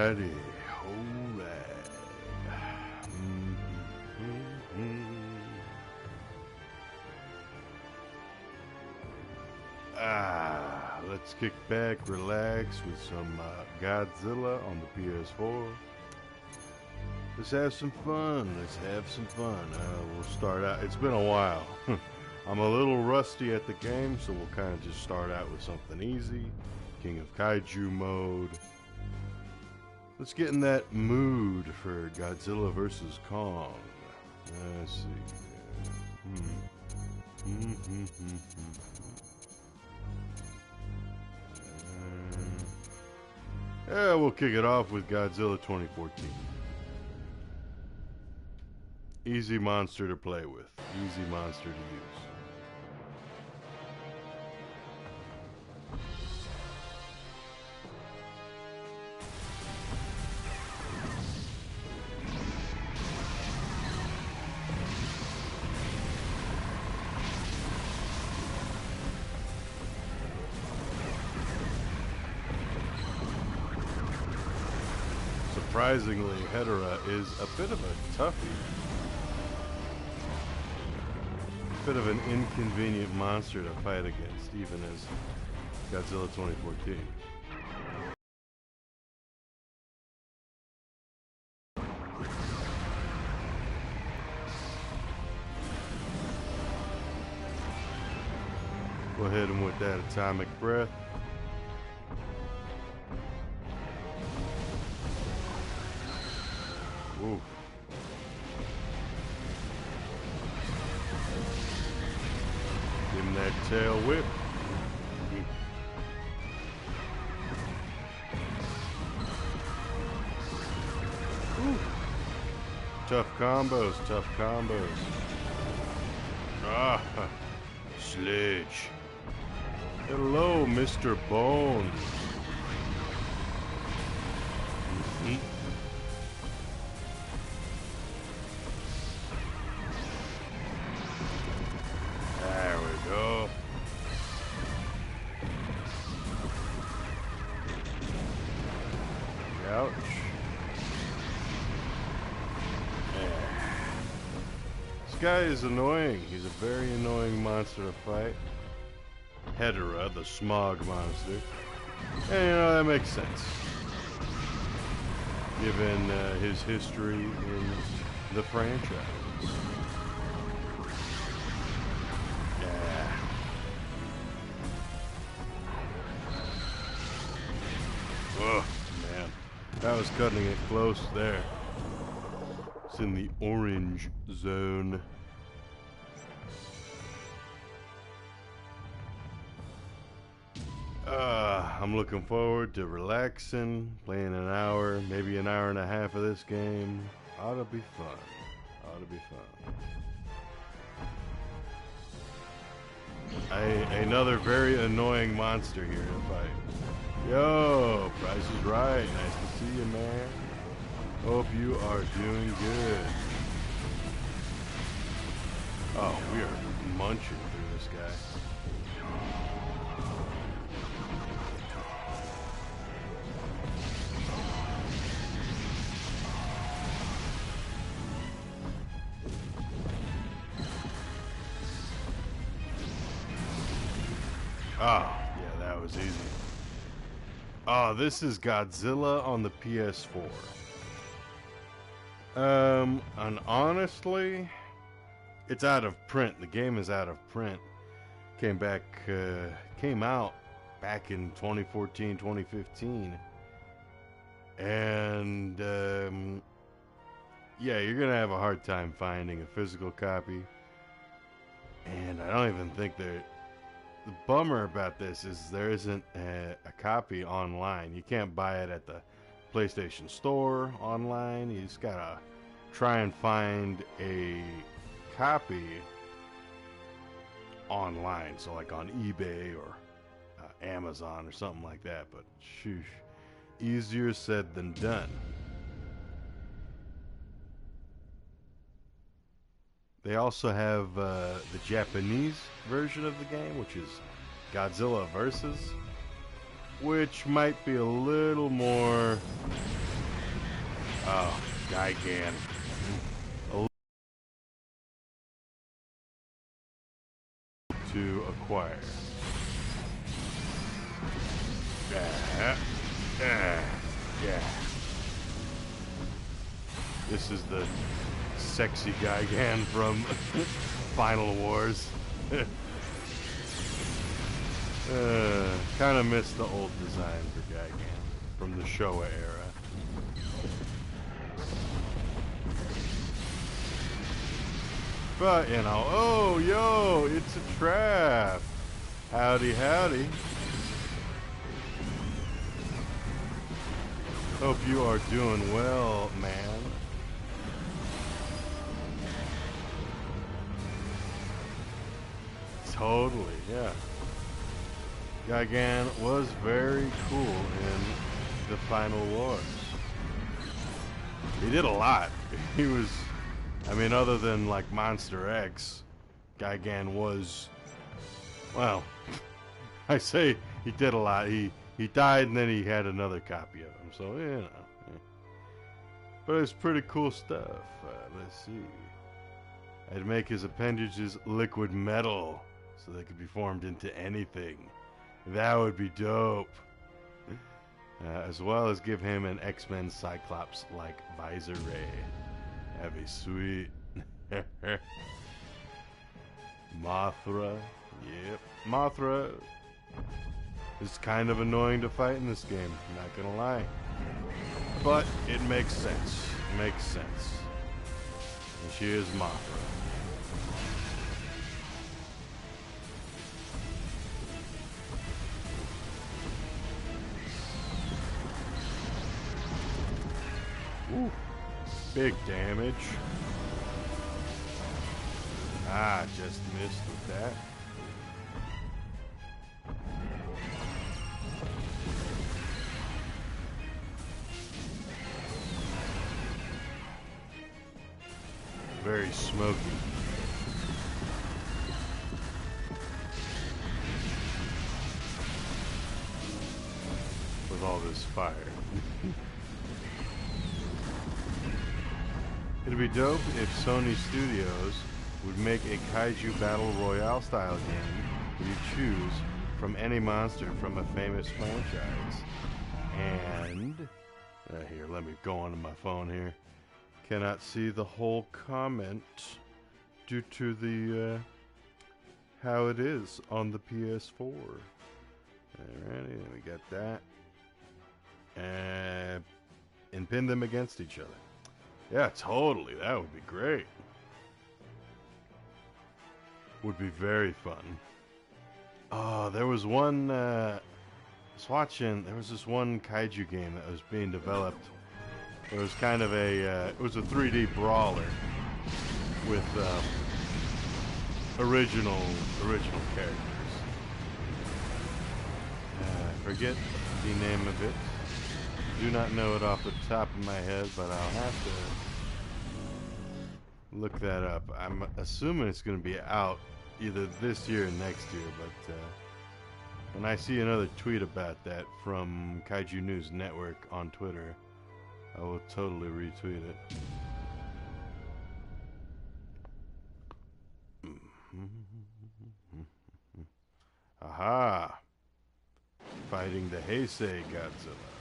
Alrighty, alright. Let's kick back, relax with some Godzilla on the PS4. Let's have some fun. We'll start out. It's been a while. I'm a little rusty at the game, so we'll kind of just start out with something easy. King of Kaiju mode. Let's get in that mood for Godzilla vs. Kong. Let's see. Yeah, we'll kick it off with Godzilla 2014. Easy monster to play with. Easy monster to use. Surprisingly, Hedorah is a bit of a toughie. A bit of an inconvenient monster to fight against, even as Godzilla 2014. We'll hit him with that atomic breath. Ooh. Give him that tail whip. Ooh. Tough combos. Ah, sledge. Hello, Mr. Bones. There we go. Ouch. This guy is annoying. He's a very annoying monster to fight. Hedorah, the smog monster. And you know, that makes sense, given his history in the franchise. Oh, man. That was cutting it close there. It's in the orange zone. I'm looking forward to relaxing, playing an hour, maybe an hour and a half of this game. Ought to be fun. Another very annoying monster here to fight. Yo, Price is Right. Nice to see you, man. Hope you are doing good. Oh, we are munching through this guy. Oh, yeah, that was easy. Oh, this is Godzilla on the PS4. And honestly, it's out of print. The game is out of print. Came out back in 2014, 2015. And, yeah, you're gonna have a hard time finding a physical copy. And I don't even think the bummer about this is there isn't a copy online. You can't buy it at the PlayStation Store online. You just gotta try and find a copy online, so like on eBay or Amazon or something like that. But shoosh, easier said than done. They also have the Japanese version of the game, which is Godzilla Versus, which might be a little more Oh, Gigan. To acquire. Yeah. This is the sexy Gigan from Final Wars. Kind of missed the old design for Gigan from the Showa era. But, you know, oh, yo, it's a trap. Howdy, howdy. Hope you are doing well, man. Totally, yeah. Gigan was very cool in the Final Wars. He did a lot. He was, I mean, other than like Monster X, Gigan was, well, I say he did a lot. He died and then he had another copy of him. So, you know. Yeah. But it's pretty cool stuff. Let's see. I'd make his appendages liquid metal so they could be formed into anything. That would be dope. As well as give him an X-Men Cyclops-like visor ray. That'd be sweet. Mothra. Yep. Mothra is kind of annoying to fight in this game, not gonna lie. But it makes sense. It makes sense. And she is Mothra. Ooh, big damage. Ah, just missed with that. Very smoky. With all this fire. It'd be dope if Sony Studios would make a Kaiju Battle Royale style game where you choose from any monster from a famous franchise. And here, let me go onto my phone here. Cannot see the whole comment due to the how it is on the PS4. Alrighty, we got that. And pin them against each other. Yeah, totally. That would be great. Would be very fun. Oh, there was one. I was watching. There was this one kaiju game that was being developed. It was kind of a. It was a 3D brawler with original characters. Forget the name of it. Do not know it off the top of my head, but I'll have to look that up. I'm assuming it's going to be out either this year or next year, but when I see another tweet about that from Kaiju News Network on Twitter, I will totally retweet it. Aha! Fighting the Heisei Godzilla.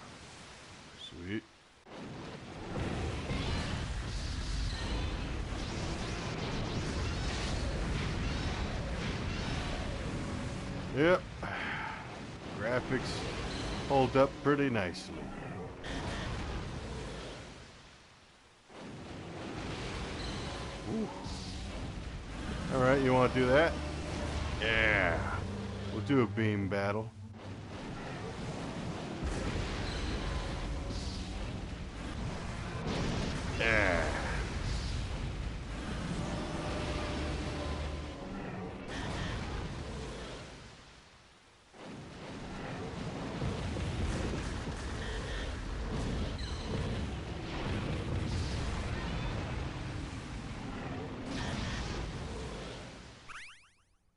Sweet. Yep. Graphics hold up pretty nicely. Alright, you want to do that? Yeah. We'll do a beam battle. Yeah.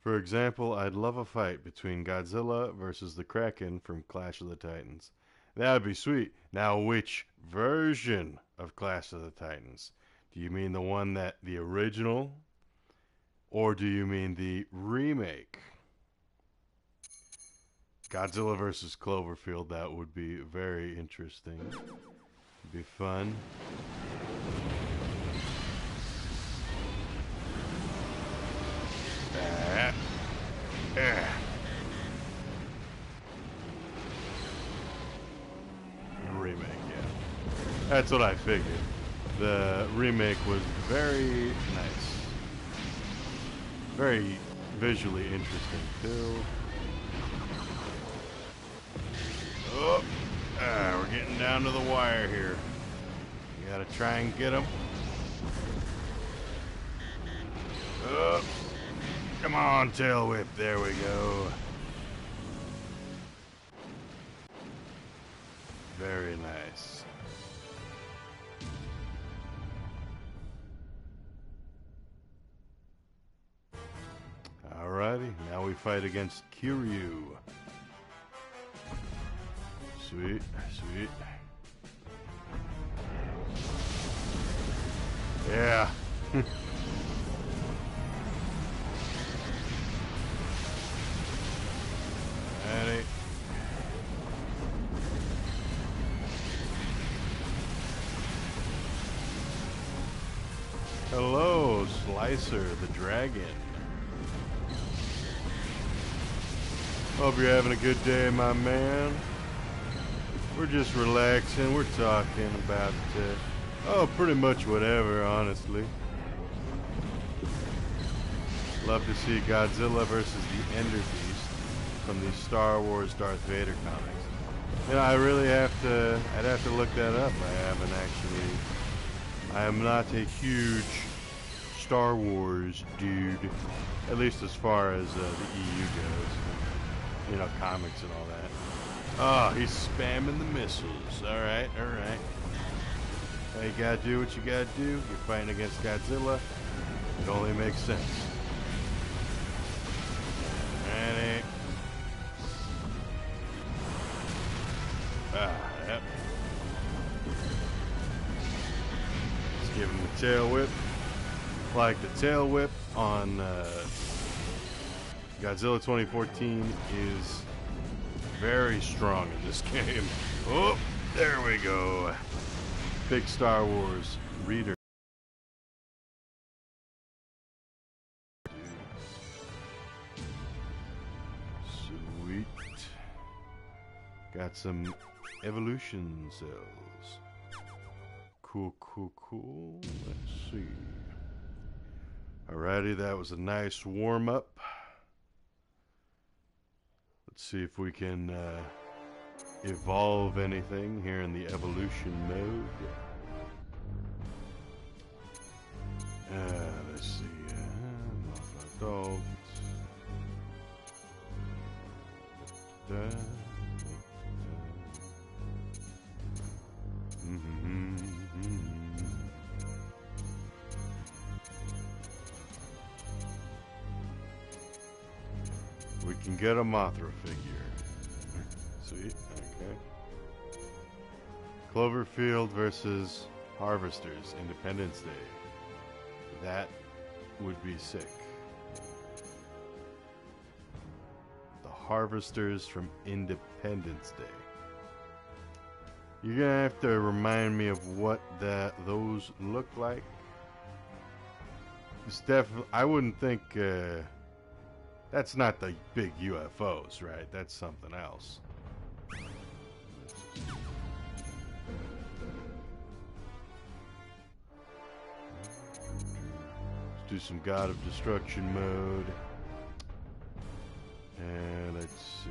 For example, I'd love a fight between Godzilla versus the Kraken from Clash of the Titans. That'd be sweet. Now, which version of Clash of the Titans? Do you mean the one that the original, or do you mean the remake? Godzilla versus Cloverfield, that would be very interesting. It'd be fun. Remake, yeah. That's what I figured. The remake was very nice. Very visually interesting, too. Oh, we're getting down to the wire here. You gotta try and get him. Oh, come on, tail whip. There we go. Very nice. Alrighty, now we fight against Kiryu. Sweet, sweet. Yeah. Ready. Hello, Slicer the Dragon. Hope you're having a good day, my man. We're just relaxing. We're talking about, pretty much whatever, honestly. Love to see Godzilla versus the Ender Beast from the Star Wars Darth Vader comics. You know, I'd have to look that up. I am not a huge Star Wars dude, at least as far as the EU goes. You know, comics and all that. Oh, he's spamming the missiles. Alright, alright. You gotta do what you gotta do. You're fighting against Godzilla. It only makes sense. Ready. Yep. Let's give him the tail whip. Like the tail whip on Godzilla 2014 is very strong in this game. Oh, there we go. Big Star Wars reader. Sweet. Got some evolution cells. Cool, cool, cool. Let's see. Alrighty, that was a nice warm-up. Let's see if we can evolve anything here in the evolution mode. Let's see. Dogs. We can get a Mothra figure. Sweet, okay. Cloverfield versus Harvesters, Independence Day. That would be sick. The Harvesters from Independence Day. You're gonna have to remind me of what those look like. It's definitely, I wouldn't think, that's not the big UFOs, right? That's something else. Let's do some God of Destruction mode. And let's see.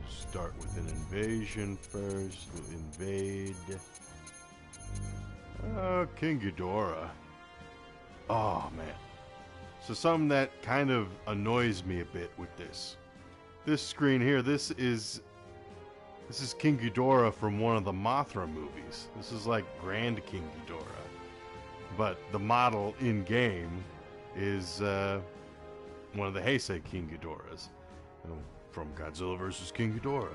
Start with an invasion first. We'll invade. King Ghidorah. Oh, man. So something that kind of annoys me a bit with this. This screen here, this is King Ghidorah from one of the Mothra movies. This is like Grand King Ghidorah. But the model in-game is one of the Heisei King Ghidorahs, you know, from Godzilla vs. King Ghidorah.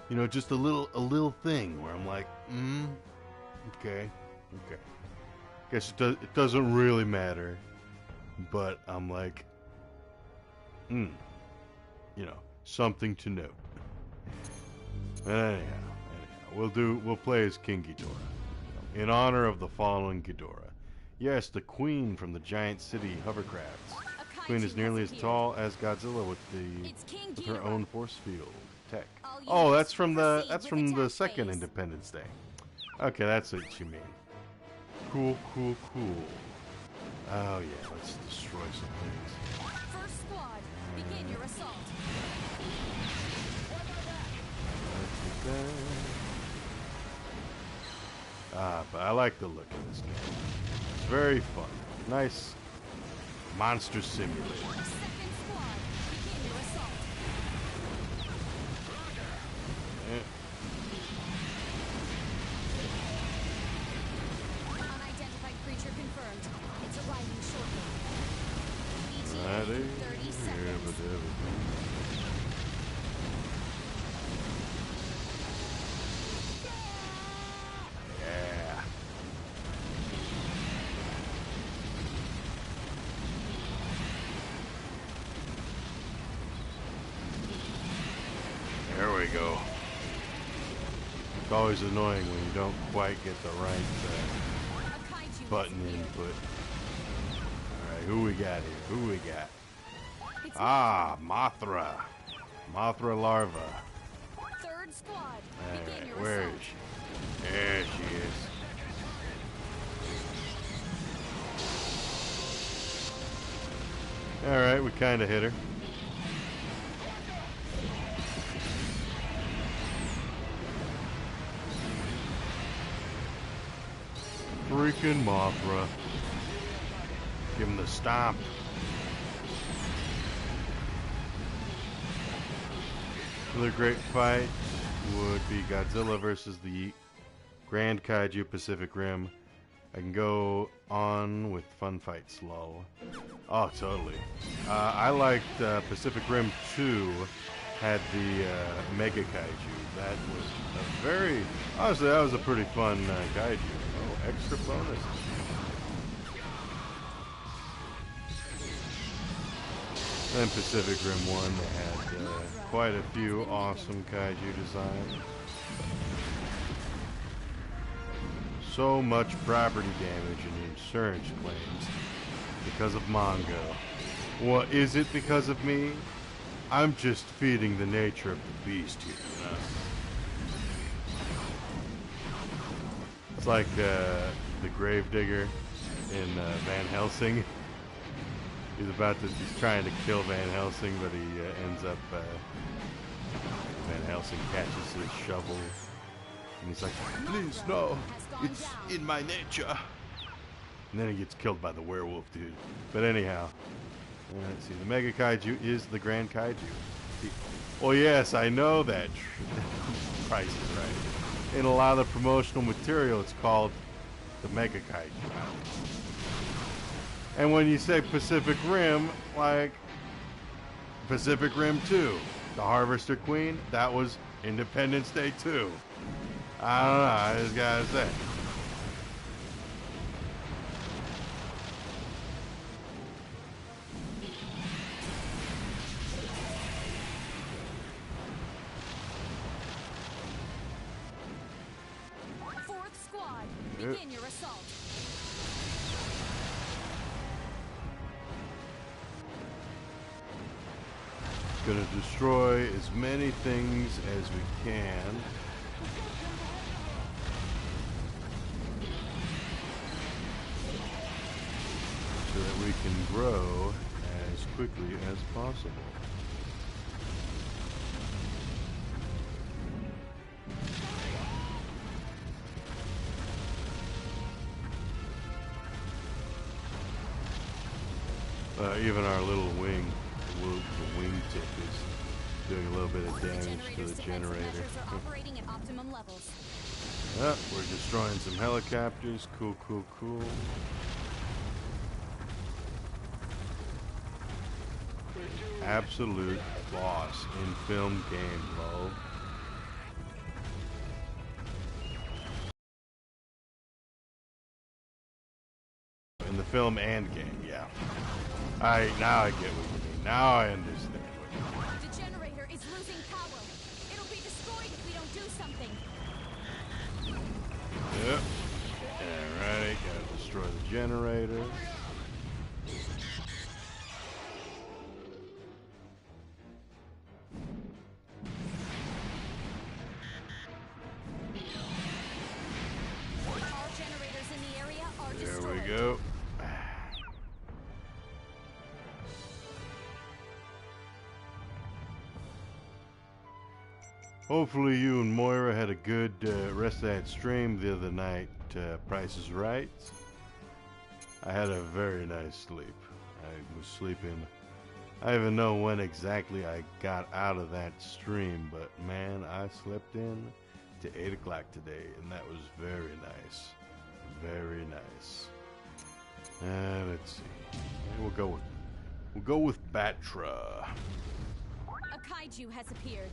You know, just a little thing where I'm like, okay. Guess it doesn't really matter, but I'm like, you know, something to note. Anyhow, we'll play as King Ghidorah, in honor of the fallen Ghidorah. Yes, the queen from the giant city hovercrafts. The queen is nearly as tall as Godzilla with her own force field tech. Oh, that's from the second Independence Day. Okay, that's what you mean. Cool. Oh yeah, let's destroy some things. First squad, begin your assault. But I like the look of this game. It's very fun. Nice monster simulator. Second squad, begin your assault. Unidentified creature confirmed. It's arriving shortly. ETA 30 seconds. Yeah. There we go. It's always annoying when you don't quite get the right button input. Alright, who we got here? Ah, Mothra. Mothra larva. Third squad, begin your Where assault. is she? There she is. Alright, we kind of hit her. Freaking Mothra. Give him the stomp. Another great fight would be Godzilla versus the Grand Kaiju Pacific Rim. I can go on with fun fights, lol. Oh, totally. I liked Pacific Rim 2 had the Mega Kaiju. That was a very... Honestly, that was a pretty fun kaiju. Oh, extra bonus. Then Pacific Rim 1, they had quite a few awesome kaiju designs. So much property damage and insurance claims because of Mongo. What is it because of me? I'm just feeding the nature of the beast here, you know? It's like the gravedigger in Van Helsing. He's trying to kill Van Helsing, but he ends up, Van Helsing catches his shovel, and he's like, please, no, it's in my nature. And then he gets killed by the werewolf dude. But anyhow, let's see, the Mega Kaiju is the Grand Kaiju. Well, yes, I know that. Price is right. In a lot of the promotional material, it's called the Mega Kaiju. And when you say Pacific Rim, like Pacific Rim 2, the Harvester Queen, that was Independence Day 2. I don't know, I just gotta say. Fourth squad, begin your assault. Gonna destroy as many things as we can. So that we can grow as quickly as possible. Even our little wing, the wingtip is doing a little bit of damage to the generator. Operating at optimum levels. Yep, we're destroying some helicopters. Cool. absolute boss in film game, lol. In the film and game, yeah. Now I get what you mean. Now I understand. The generator is losing power. It'll be destroyed if we don't do something. Yep. Alright, gotta destroy the generator. All generators in the area are destroyed. There we go. Hopefully you and Moira had a good rest of that stream the other night. Price is Right. I had a very nice sleep. I was sleeping. I don't even know when exactly I got out of that stream, but man, I slept in to 8 o'clock today, and that was very nice. Very nice. Let's see. We'll go with Batra. A kaiju has appeared.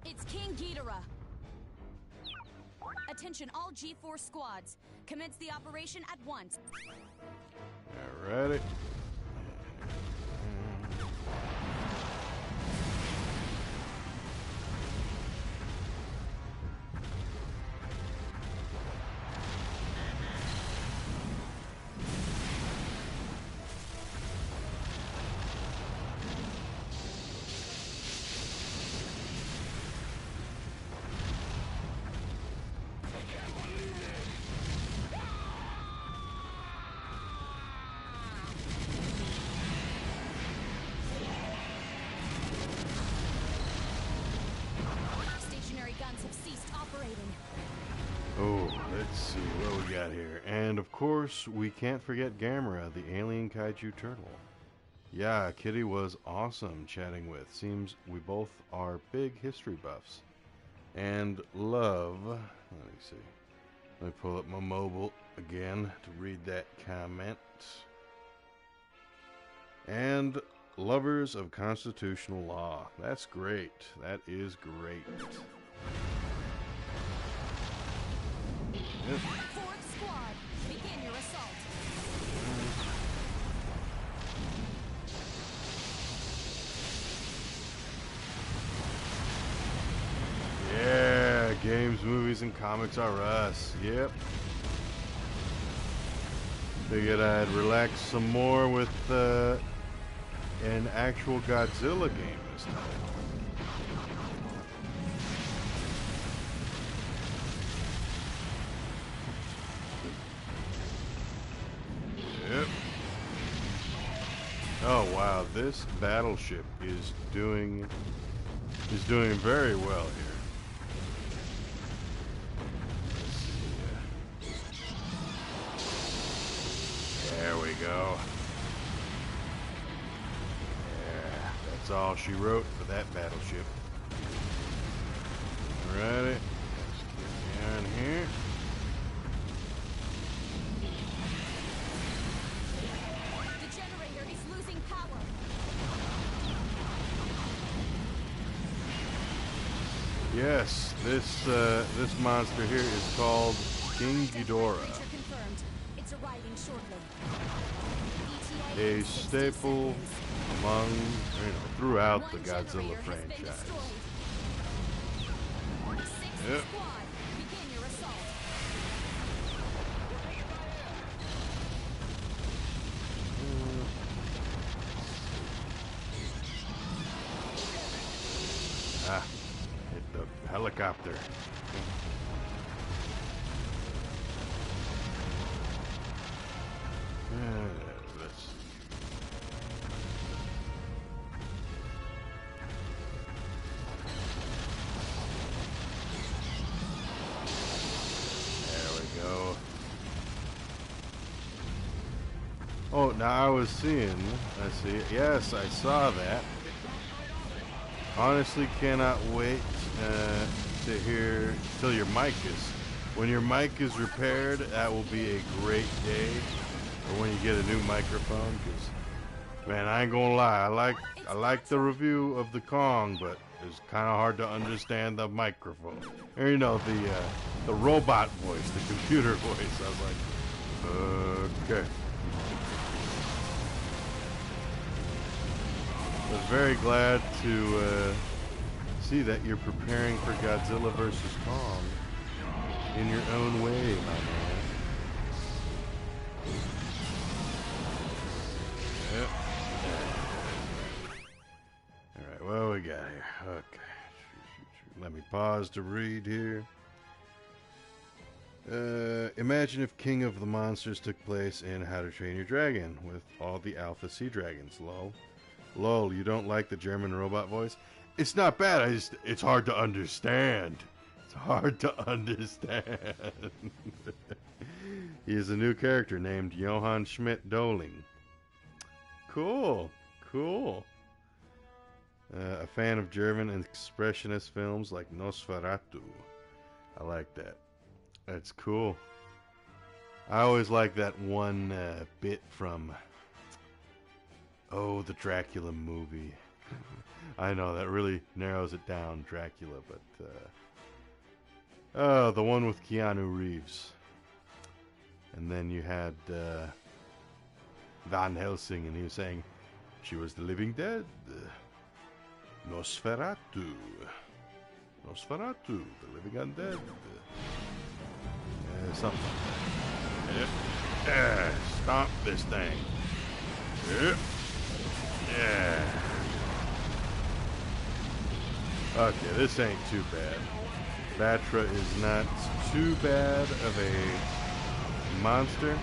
It's King Ghidorah. Attention all G4 squads. Commence the operation at once. Alrighty. Oh, let's see what we got here. And of course, we can't forget Gamera, the alien kaiju turtle. Yeah, Kitty was awesome chatting with. Seems we both are big history buffs. And love, let me see. Let me pull up my mobile again to read that comment. And lovers of constitutional law. That's great. That is great. Yep. Fourth squad, begin your assault. Yeah, games, movies, and comics are us. Yep. Figured I'd relax some more with an actual Godzilla game this time. Yep. Oh wow, this battleship is doing very well here. Let's see. There we go. Yeah, that's all she wrote for that battleship. Alrighty. Let's get down here. Yes, this monster here is called King Ghidorah. A staple among, throughout the Godzilla franchise. Yep. The helicopter. Let's see. There we go. Oh, now I was seeing. Let's see. Yes, I saw that. Honestly, cannot wait to hear till your mic is. When your mic is repaired, that will be a great day. Or when you get a new microphone, because Man, I ain't gonna lie. I like the review of the Kong, but it's kind of hard to understand the microphone. Or, you know, the robot voice, the computer voice. I was like, okay. I was very glad to see that you're preparing for Godzilla vs. Kong in your own way, my man. Yep. Alright, what we got here? Okay. Let me pause to read here. Imagine if King of the Monsters took place in How to Train Your Dragon with all the Alpha Sea Dragons. Lol. Lol, you don't like the German robot voice? It's not bad, it's hard to understand. It's hard to understand. He is a new character named Johann Schmidt Doling. Cool, cool. A fan of German and expressionist films like Nosferatu. I like that. That's cool. I always like that one bit from, the Dracula movie. I know, that really narrows it down, Dracula, but, the one with Keanu Reeves. And then you had, Van Helsing, and he was saying, she was the living dead. Nosferatu. Nosferatu, the living undead. Something like that. Yeah. Stomp this thing. Yeah. Okay, this ain't too bad. Batra is not too bad of a monster.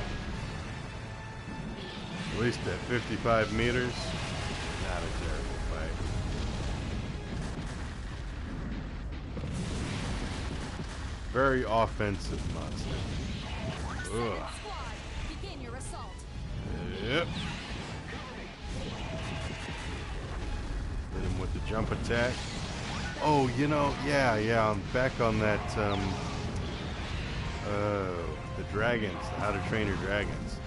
At least at 55 meters. Not a terrible fight. Very offensive monster. Ugh. Begin your assault. Yep. Hit him with the jump attack. Oh, you know, yeah, I'm back on that, the dragons, How to Train Your Dragons.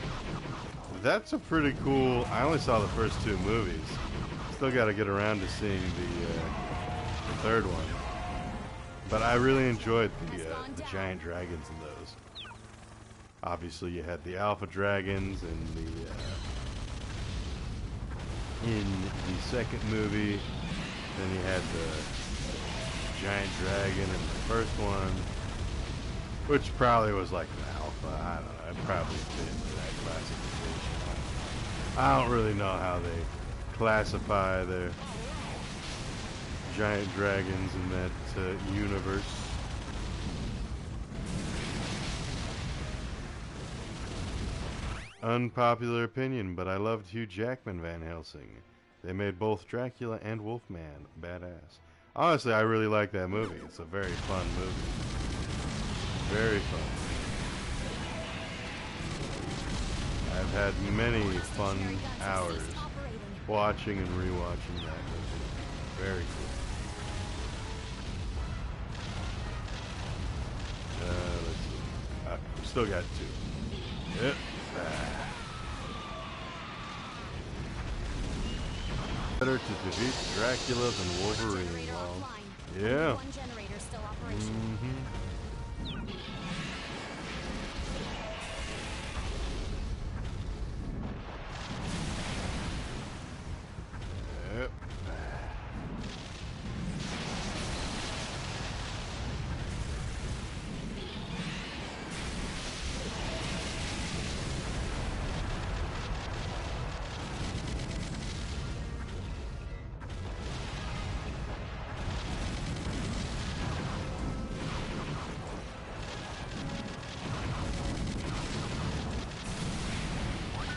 That's a pretty cool, I only saw the first two movies. Still got to get around to seeing the third one. But I really enjoyed the giant dragons in those. Obviously, you had the alpha dragons in the second movie. Then you had the giant dragon in the first one, which probably was like an alpha. I don't know. It probably fit into that classification. I don't really know how they classify their giant dragons in that universe. Unpopular opinion, but I loved Hugh Jackman Van Helsing. They made both Dracula and Wolfman badass. Honestly, I really like that movie. It's a very fun movie. Very fun. I've had many fun hours watching and rewatching that movie. Very cool. Let's see. We still got two. Yep. Better to defeat Dracula than Wolverine. Well, yeah. One generator still operational. Yep.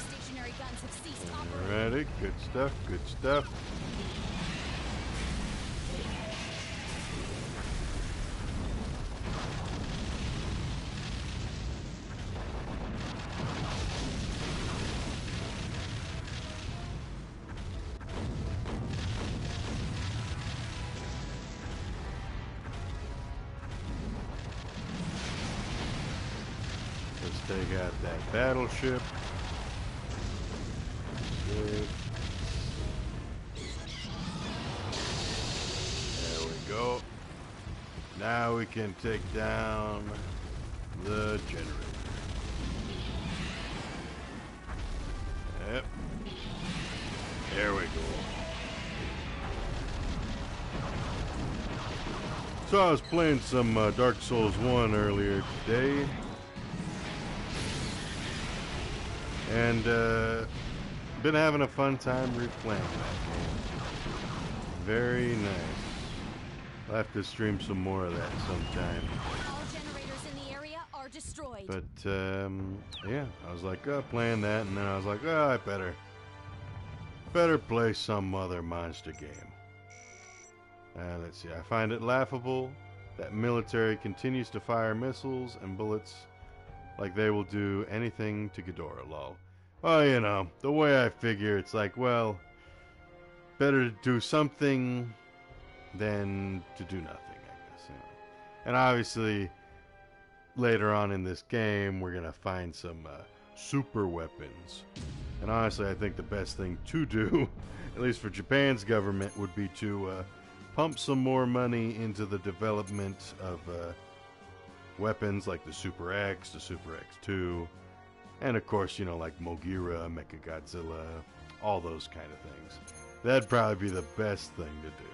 Stationary guns have ceased operating. Alrighty, good stuff, good stuff. Let's take out that battleship. Good. Now we can take down the generator. Yep. There we go. So I was playing some Dark Souls 1 earlier today. And been having a fun time replaying that game. Very nice. I'll have to stream some more of that sometime. All generators in the area are destroyed. But yeah, I was like, playing that, and then I was like, I better play some other monster game. Let's see. I find it laughable that military continues to fire missiles and bullets like they will do anything to Ghidorah, lol. Well, you know, the way I figure, it's like, well, better to do something than to do nothing, I guess. You know. And obviously, later on in this game, we're going to find some super weapons. And honestly, I think the best thing to do, at least for Japan's government, would be to pump some more money into the development of weapons like the Super X, the Super X2, and of course, you know, like Mogira, Mechagodzilla, all those kind of things. That'd probably be the best thing to do.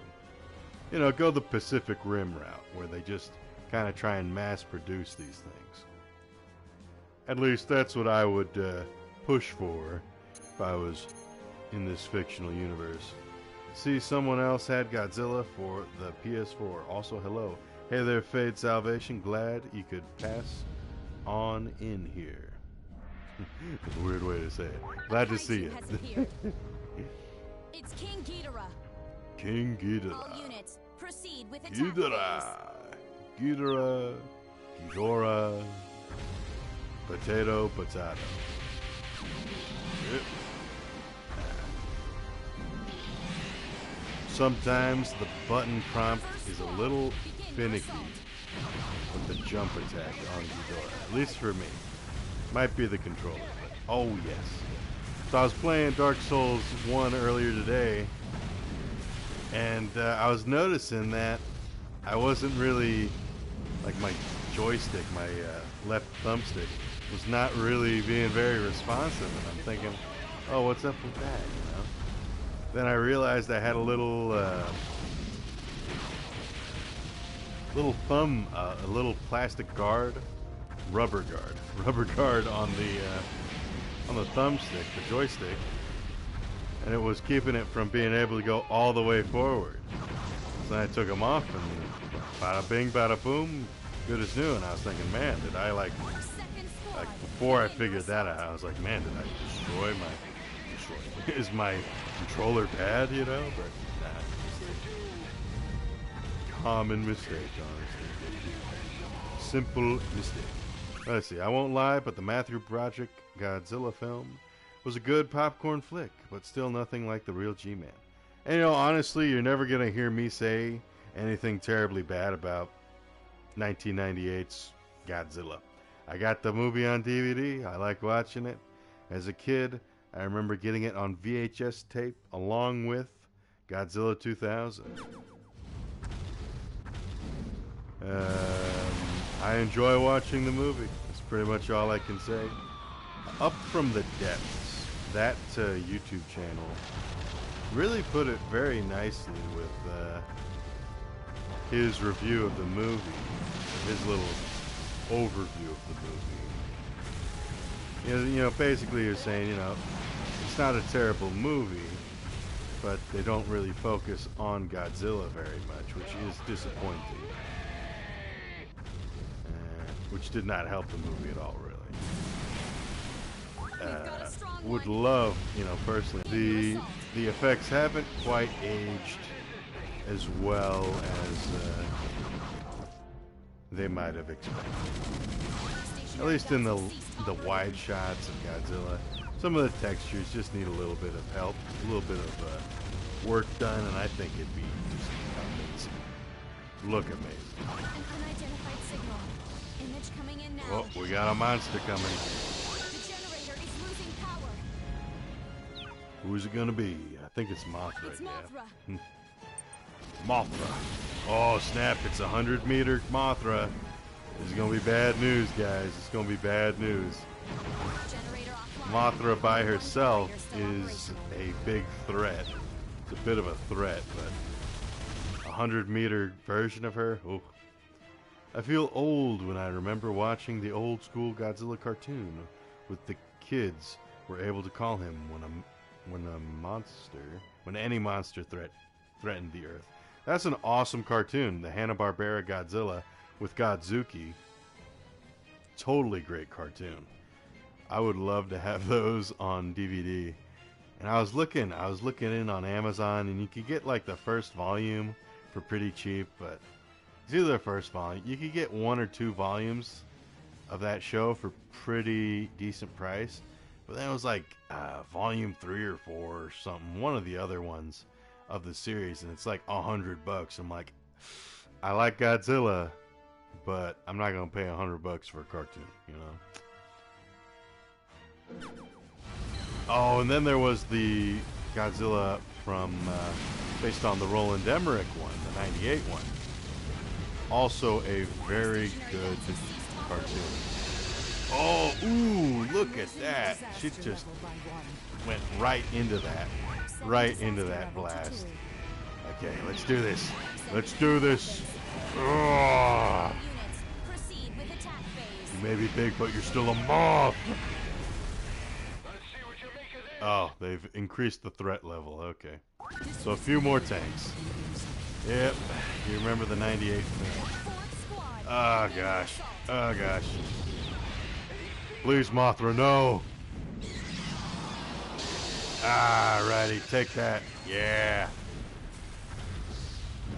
You know, go the Pacific Rim route, where they just kind of try and mass produce these things. At least that's what I would push for if I was in this fictional universe. See, someone else had Godzilla for the PS4. Also, hello. Hey there, Fade Salvation. Glad you could pass on in here. It's a weird way to say it. Glad to see you. It's King Ghidorah. King Ghidorah. All units, proceed with attack Ghidorah. Ghidorah. Ghidorah. Potato. Yep. Sometimes the button prompt is a little finicky with the jump attack on Ghidorah, at least for me. Might be the controller, but oh yes. So I was playing Dark Souls 1 earlier today, and I was noticing that I wasn't really, like my joystick, my left thumbstick, was not really being very responsive, and I'm thinking, oh, what's up with that, you know? Then I realized I had a little thumb, a little plastic guard, rubber guard on the thumbstick, the joystick, and it was keeping it from being able to go all the way forward. So I took them off, and bada bing, bada boom, good as new. And I was thinking, man, did I like before I figured that out, I was like, man, did I destroy is my controller bad, you know? But nah, just a common mistake, honestly. Simple mistake. Let's see, I won't lie, but the Matthew Broderick Godzilla film was a good popcorn flick, but still nothing like the real G-Man. And you know, honestly, you're never gonna hear me say anything terribly bad about 1998's Godzilla. I got the movie on DVD. I like watching it. As a kid, I remember getting it on VHS tape along with Godzilla 2000. I enjoy watching the movie. That's pretty much all I can say. Up from the Depths, that YouTube channel really put it very nicely with his review of the movie, his little overview of the movie. You know, basically you're saying, you know, it's not a terrible movie, but they don't really focus on Godzilla very much, which is disappointing. Which did not help the movie at all, really. Would love, you know, personally, the effects haven't quite aged as well as they might have expected. At least in the wide shots of Godzilla, some of the textures just need a little bit of help, a little bit of work done, and I think it'd be just amazing. Look amazing. An unidentified signal. Image coming in now. Oh, we got a monster coming. The generator is losing power. Who's it gonna be? I think it's Mothra. It's Mothra. Yeah. Mothra. Oh snap, it's 100-meter Mothra. This is gonna be bad news, guys. It's gonna be bad news. Generator offline. Mothra by One herself generator still is operational. a big threat. It's a bit of a threat, but 100-meter version of her, oh. I feel old when I remember watching the old school Godzilla cartoon with the kids were able to call him when any monster threatened the earth. That's an awesome cartoon, the Hanna-Barbera Godzilla with Godzuki. Totally great cartoon. I would love to have those on DVD. And I was looking in on Amazon, and you could get like the first volume for pretty cheap, but it's either the first volume. You could get 1 or 2 volumes of that show for pretty decent price. But then it was like volume 3 or 4 or something, one of the other ones of the series, and it's like $100. I'm like, I like Godzilla, but I'm not gonna pay $100 for a cartoon, you know. Oh, and then there was the Godzilla from based on the Roland Emmerich one, the '98 one. Also a very good cartoon. Oh, ooh, look at that. She just went right into that blast. Okay, let's do this. Let's do this. Oh, Units, proceed with attack phase. you may be big, but you're still a moth. Oh, they've increased the threat level. Okay. So a few more tanks. Yep. You remember the '98 film. Fourth squad. Oh, gosh. Oh, gosh. Please, Mothra, no. Ah, righty. Take that. Yeah.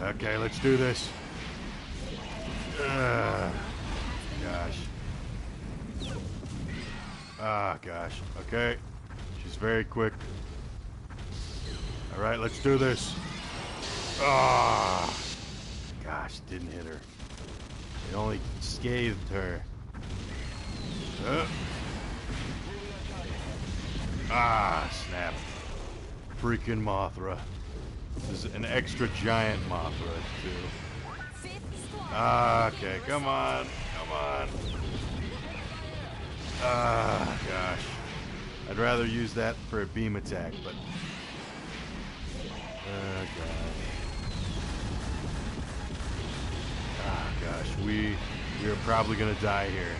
Okay, let's do this. Gosh. Ah, gosh. Okay. She's very quick. All right, let's do this. Ah. Gosh, didn't hit her. It only scathed her. Ah, snap. Freaking Mothra. This is an extra giant Mothra, too. Fifth squad. Ah, okay, come on. Come on. Ah, gosh. I'd rather use that for a beam attack, but... Oh, gosh. Ah, gosh. We are probably gonna die here.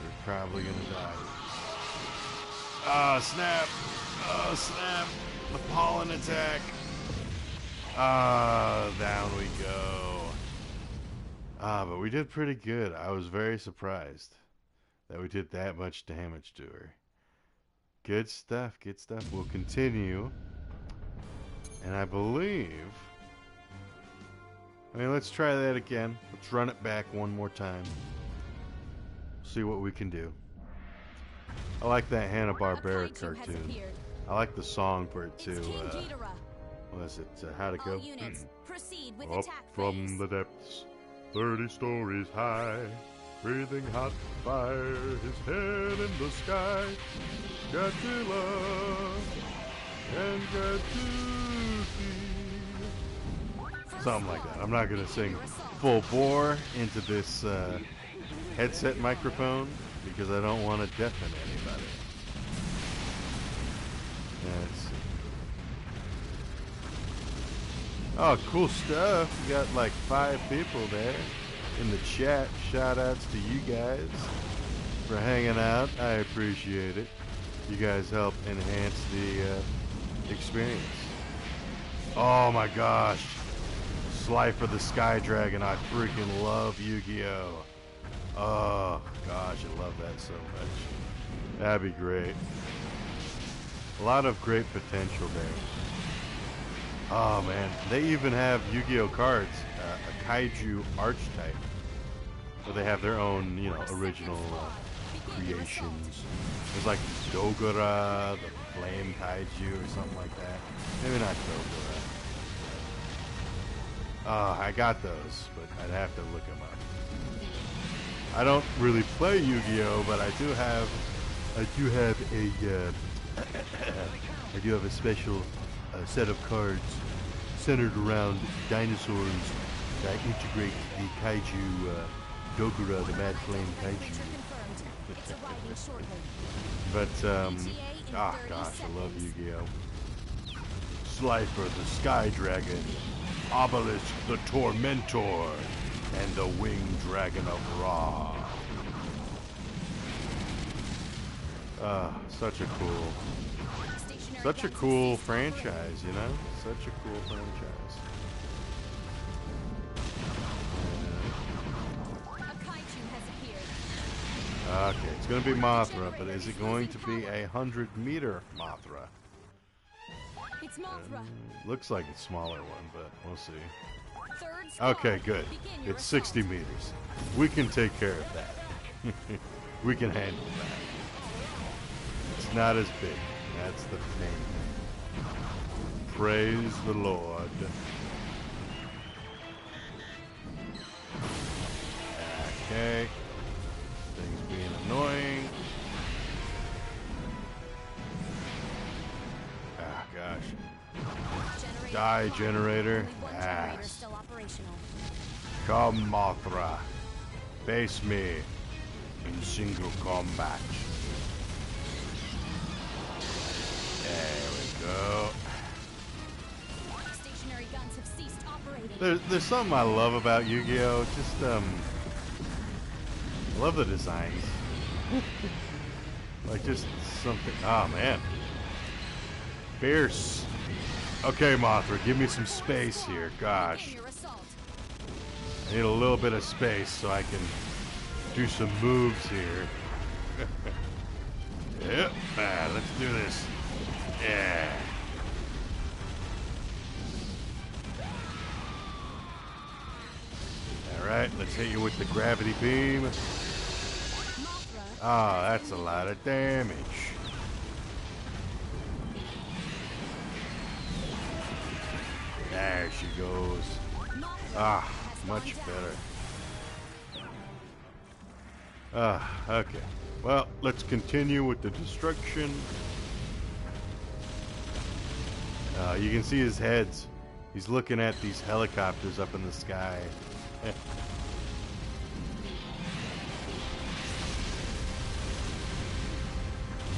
We're probably gonna die. Ah, snap! Oh, snap! The pollen attack! Ah, down we go. Ah, but we did pretty good. I was very surprised that we did that much damage to her. Good stuff, good stuff. We'll continue. And I believe... let's try that again. Let's run it back one more time. See what we can do. I like that Hanna-Barbera cartoon. I like the song for it too. What is it? How'd it go? Units, proceed with Up attack from phase. the depths, 30 stories high, breathing hot fire, his head in the sky. Godzilla and Godzuki. Something like that. I'm not going to sing full bore into this headset microphone because I don't want to deafen anybody. Let's see. Oh, cool stuff. We got like 5 people there in the chat. Shout outs to you guys for hanging out. I appreciate it. You guys help enhance the experience. Oh my gosh. Slifer the Sky Dragon. I freaking love Yu-Gi-Oh! Oh gosh, I love that so much. That'd be great. A lot of great potential there. Oh man, they even have Yu-Gi-Oh cards, a Kaiju archetype, where they have their own, original creations. There's like Dogora, the Flame Kaiju, or something like that. Maybe not Dogora. I got those, but I'd have to look them up. I don't really play Yu-Gi-Oh, but I do have a special set of cards centered around dinosaurs that integrate the kaiju Dogura, the Mad Flame kaiju. Generator confirmed. It's arriving shortly. But gosh, I love Yu-Gi-Oh! Slifer the Sky Dragon, Obelisk the Tormentor, and the Winged Dragon of Ra. Such a cool franchise, you know? Such a cool franchise. A kaiju has appeared. Okay, it's gonna be Mothra, but is it going to be a 100-meter Mothra? It's Mothra. Looks like a smaller one, but we'll see. Third squad. Okay, good. Begin your It's 60 assault. meters. We can take care of that. We can handle that. It's not as big. That's the main thing. Praise the Lord. Okay. Things being annoying. Ah, gosh. Die, generator. Only one generator Ass. still operational. Come, Mothra. Face me in single combat. There we go. Stationary guns have ceased operating. There's something I love about Yu-Gi-Oh! Just, I love the designs. Like, just something. Oh, man. Fierce. Okay, Mothra, give me some space here. Gosh. Begin your assault. I need a little bit of space so I can do some moves here. Yep. Let's do this. Yeah. Alright, let's hit you with the gravity beam. Mothra. Ah, that's a lot of damage. There she goes. Mothra Ah, has much gone down. better. Okay. Well, let's continue with the destruction. You can see his heads. He's looking at these helicopters up in the sky.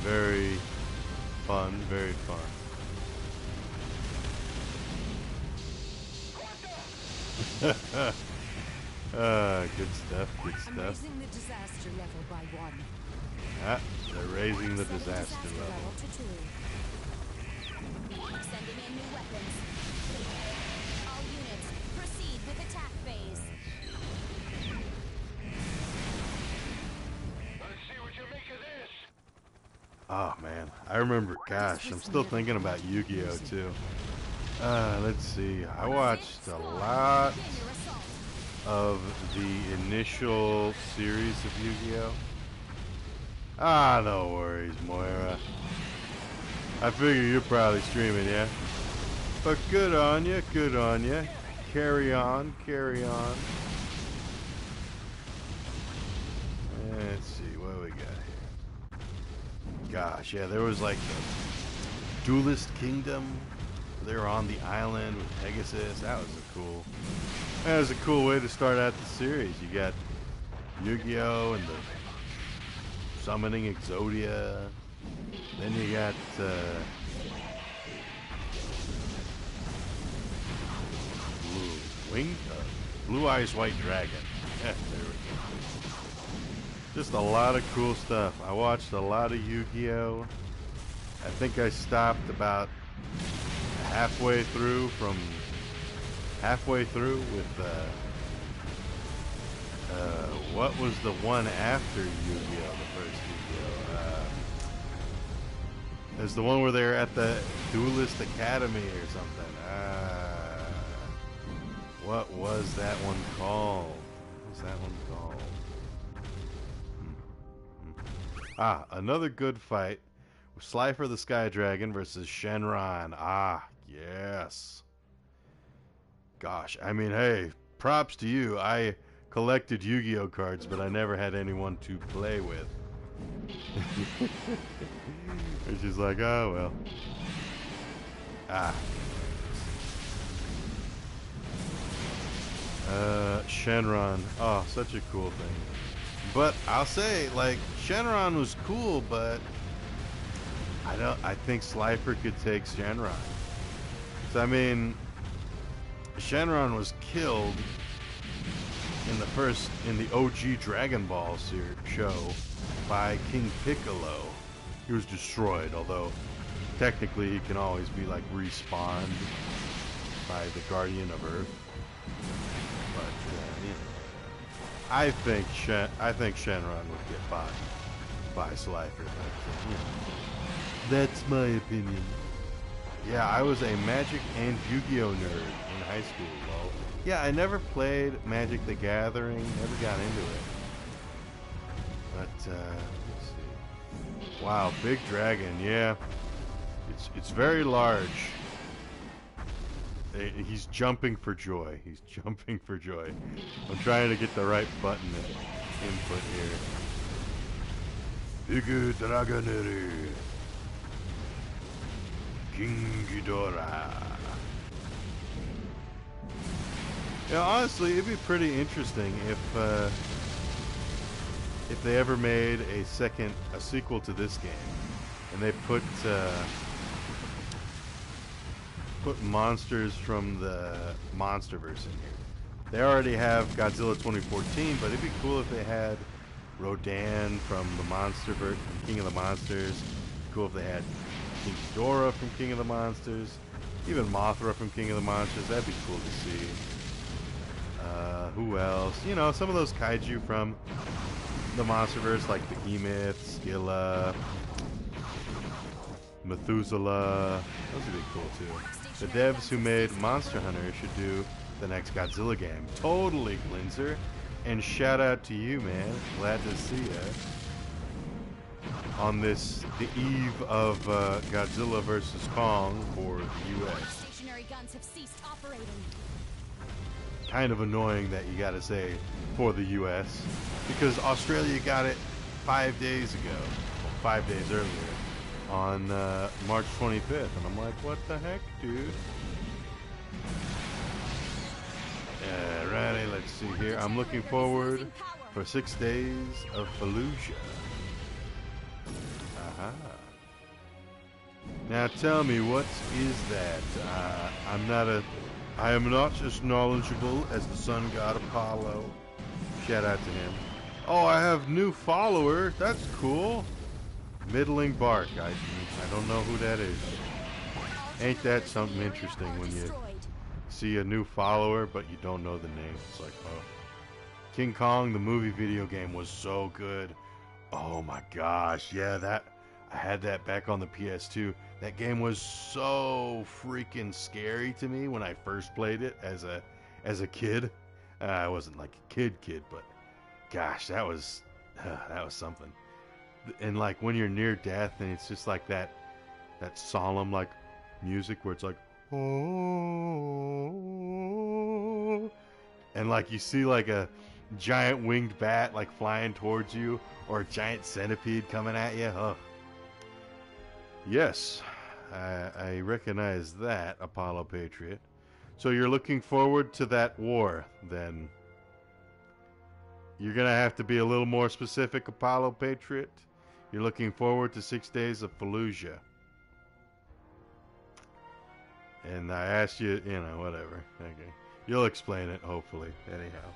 Very fun, very fun. Good stuff, good I'm stuff. raising the disaster level by 1. Ah, they're raising the Set disaster level. to 2. Sending in new weapons. All units, proceed with attack phase. Let's see what you make of this. Oh man, I remember. Gosh, I'm still thinking about Yu-Gi-Oh too. Let's see. I watched a lot Begin your assault. of the initial series of Yu-Gi-Oh. Ah, no worries, Moira. I figure you're probably streaming, yeah? But good on you, good on you. Carry on, carry on. Let's see, what do we got here? Gosh, yeah, there was like the Duelist Kingdom. They were on the island with Pegasus. That was a cool way to start out the series. You got Yu-Gi-Oh! And the summoning Exodia. Then you got Blue Eyes White Dragon. There we go. Just a lot of cool stuff. I watched a lot of Yu-Gi-Oh! I think I stopped about halfway through with what was the one after Yu-Gi-Oh! The first Yu-Gi-Oh! There's the one where they're at the Duelist Academy or something. What was that one called? What was that one called? Another good fight. Slifer the Sky Dragon versus Shenron. Yes. Gosh, I mean, hey, props to you. I collected Yu-Gi-Oh cards, but I never had anyone to play with. And she's like, oh, well. Shenron. Oh, such a cool thing. But I'll say, like, Shenron was cool, but I think Slifer could take Shenron. So, I mean, Shenron was killed in the OG Dragon Ball show by King Piccolo. He was destroyed, although technically he can always be like respawned by the Guardian of Earth. But you know, I think Shenron would get bought by Slifer. But, you know, that's my opinion. Yeah, I was a Magic and Yu-Gi-Oh nerd in high school. Well, yeah, I never played Magic the Gathering, never got into it. But let's see. Wow, big dragon. Yeah, it's very large. He's jumping for joy. He's jumping for joy. I'm trying to get the right button input here. Big Dragonary. King Ghidorah. Yeah, honestly, it'd be pretty interesting if they ever made a sequel to this game, and they put monsters from the MonsterVerse in here. They already have Godzilla 2014, but it'd be cool if they had Rodan from the MonsterVerse, from King of the Monsters. It'd be cool if they had King Ghidorah from King of the Monsters, even Mothra from King of the Monsters. That'd be cool to see. Who else? You know, some of those kaiju from the MonsterVerse, like Behemoth, Scylla, Methuselah. Those would be cool too. The devs who made Monster Hunter should do the next Godzilla game. Totally, Glinzer. And shout out to you, man. Glad to see you on the eve of Godzilla vs. Kong for the U.S. Stationary guns have ceased operating. Kind of annoying that you gotta say for the U.S. because Australia got it 5 days ago, 5 days earlier, on March 25th, and I'm like, what the heck, dude? Alrighty, let's see here. I'm looking forward for 6 days of Fallujah. Aha. Now tell me, what is that? I am not as knowledgeable as the sun god Apollo. Shout out to him. Oh, I have new follower. That's cool. Middling Bark. I don't know who that is. Ain't that something interesting when you see a new follower but you don't know the name? It's like, oh. King Kong, the movie video game, was so good. Oh my gosh, yeah, I had that back on the PS2. That game was so freaking scary to me when I first played it as a kid. I wasn't like a kid, but gosh, that was something. And like when you're near death, and it's just like that solemn like music where it's like, oh, and like you see like a giant winged bat like flying towards you, or a giant centipede coming at you. Oh. Yes, I recognize that, Apollo Patriot. So you're looking forward to that war, then? You're going to have to be a little more specific, Apollo Patriot. You're looking forward to 6 days of Fallujah. And I asked you, whatever. Okay. You'll explain it, hopefully. Anyhow.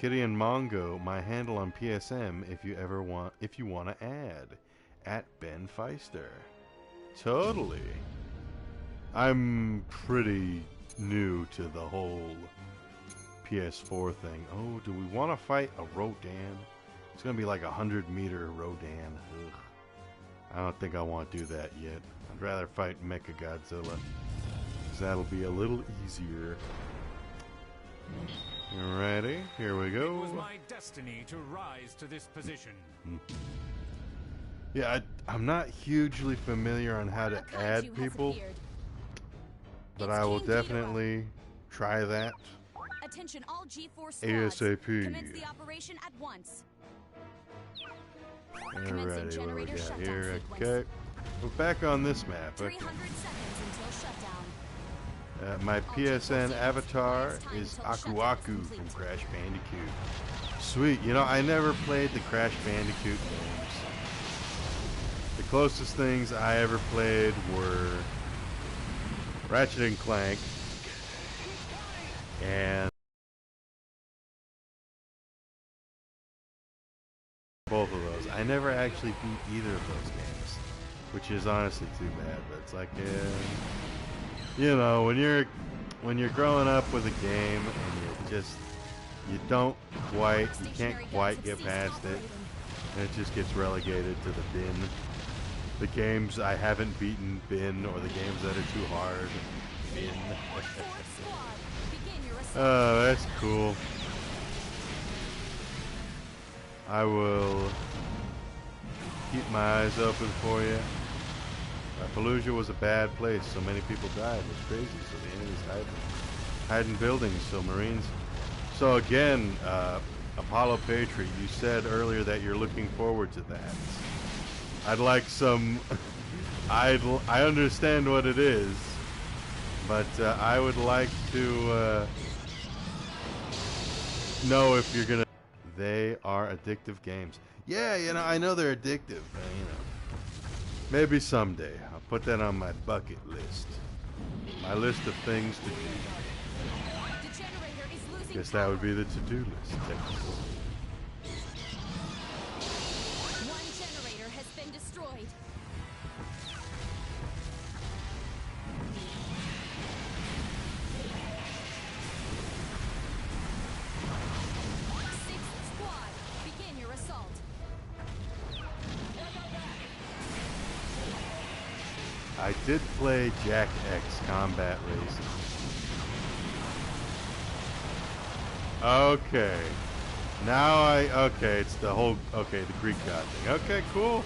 Kitty and Mongo, my handle on PSM if you want to add. At Ben Feister. Totally. I'm pretty new to the whole PS4 thing. Oh, do we want to fight a Rodan? It's going to be like a 100-meter Rodan. Ugh. I don't think I want to do that yet. I'd rather fight Mechagodzilla, because that'll be a little easier. Alrighty, here we go. It was my destiny to rise to this position. Yeah, I'm not hugely familiar on how to add people, but I will definitely try that. Attention all G4 squads. ASAP. Commence the operation at once. Alrighty, what do we got here? Okay, we're back on this map. Okay. 300 seconds until shutdown. My PSN avatar is Aku Aku from Crash Bandicoot. Sweet. You know, I never played the Crash Bandicoot games. The closest things I ever played were Ratchet and Clank and both of those. I never actually beat either of those games, which is honestly too bad. But it's like, you know, when you're growing up with a game and you can't quite get past it, and it just gets relegated to the bin. The games I haven't beaten, bin, or the games that are too hard, bin. Oh, that's cool. I will keep my eyes open for you. Fallujah was a bad place. So many people died. It was crazy. So the enemies hiding buildings. So Marines. So again, Apollo Patriot, you said earlier that you're looking forward to that. I'd like some. I understand what it is, but I would like to know if you're gonna. They are addictive games. Yeah, you know, I know they're addictive. You know, maybe someday I'll put that on my bucket list. My list of things to do. Guess that would be the to-do list. One generator has been destroyed. Sixth squad, begin your assault. I did play Jack X Combat Racing. Okay. Now okay, it's the whole, okay, the Greek god thing. Okay, cool.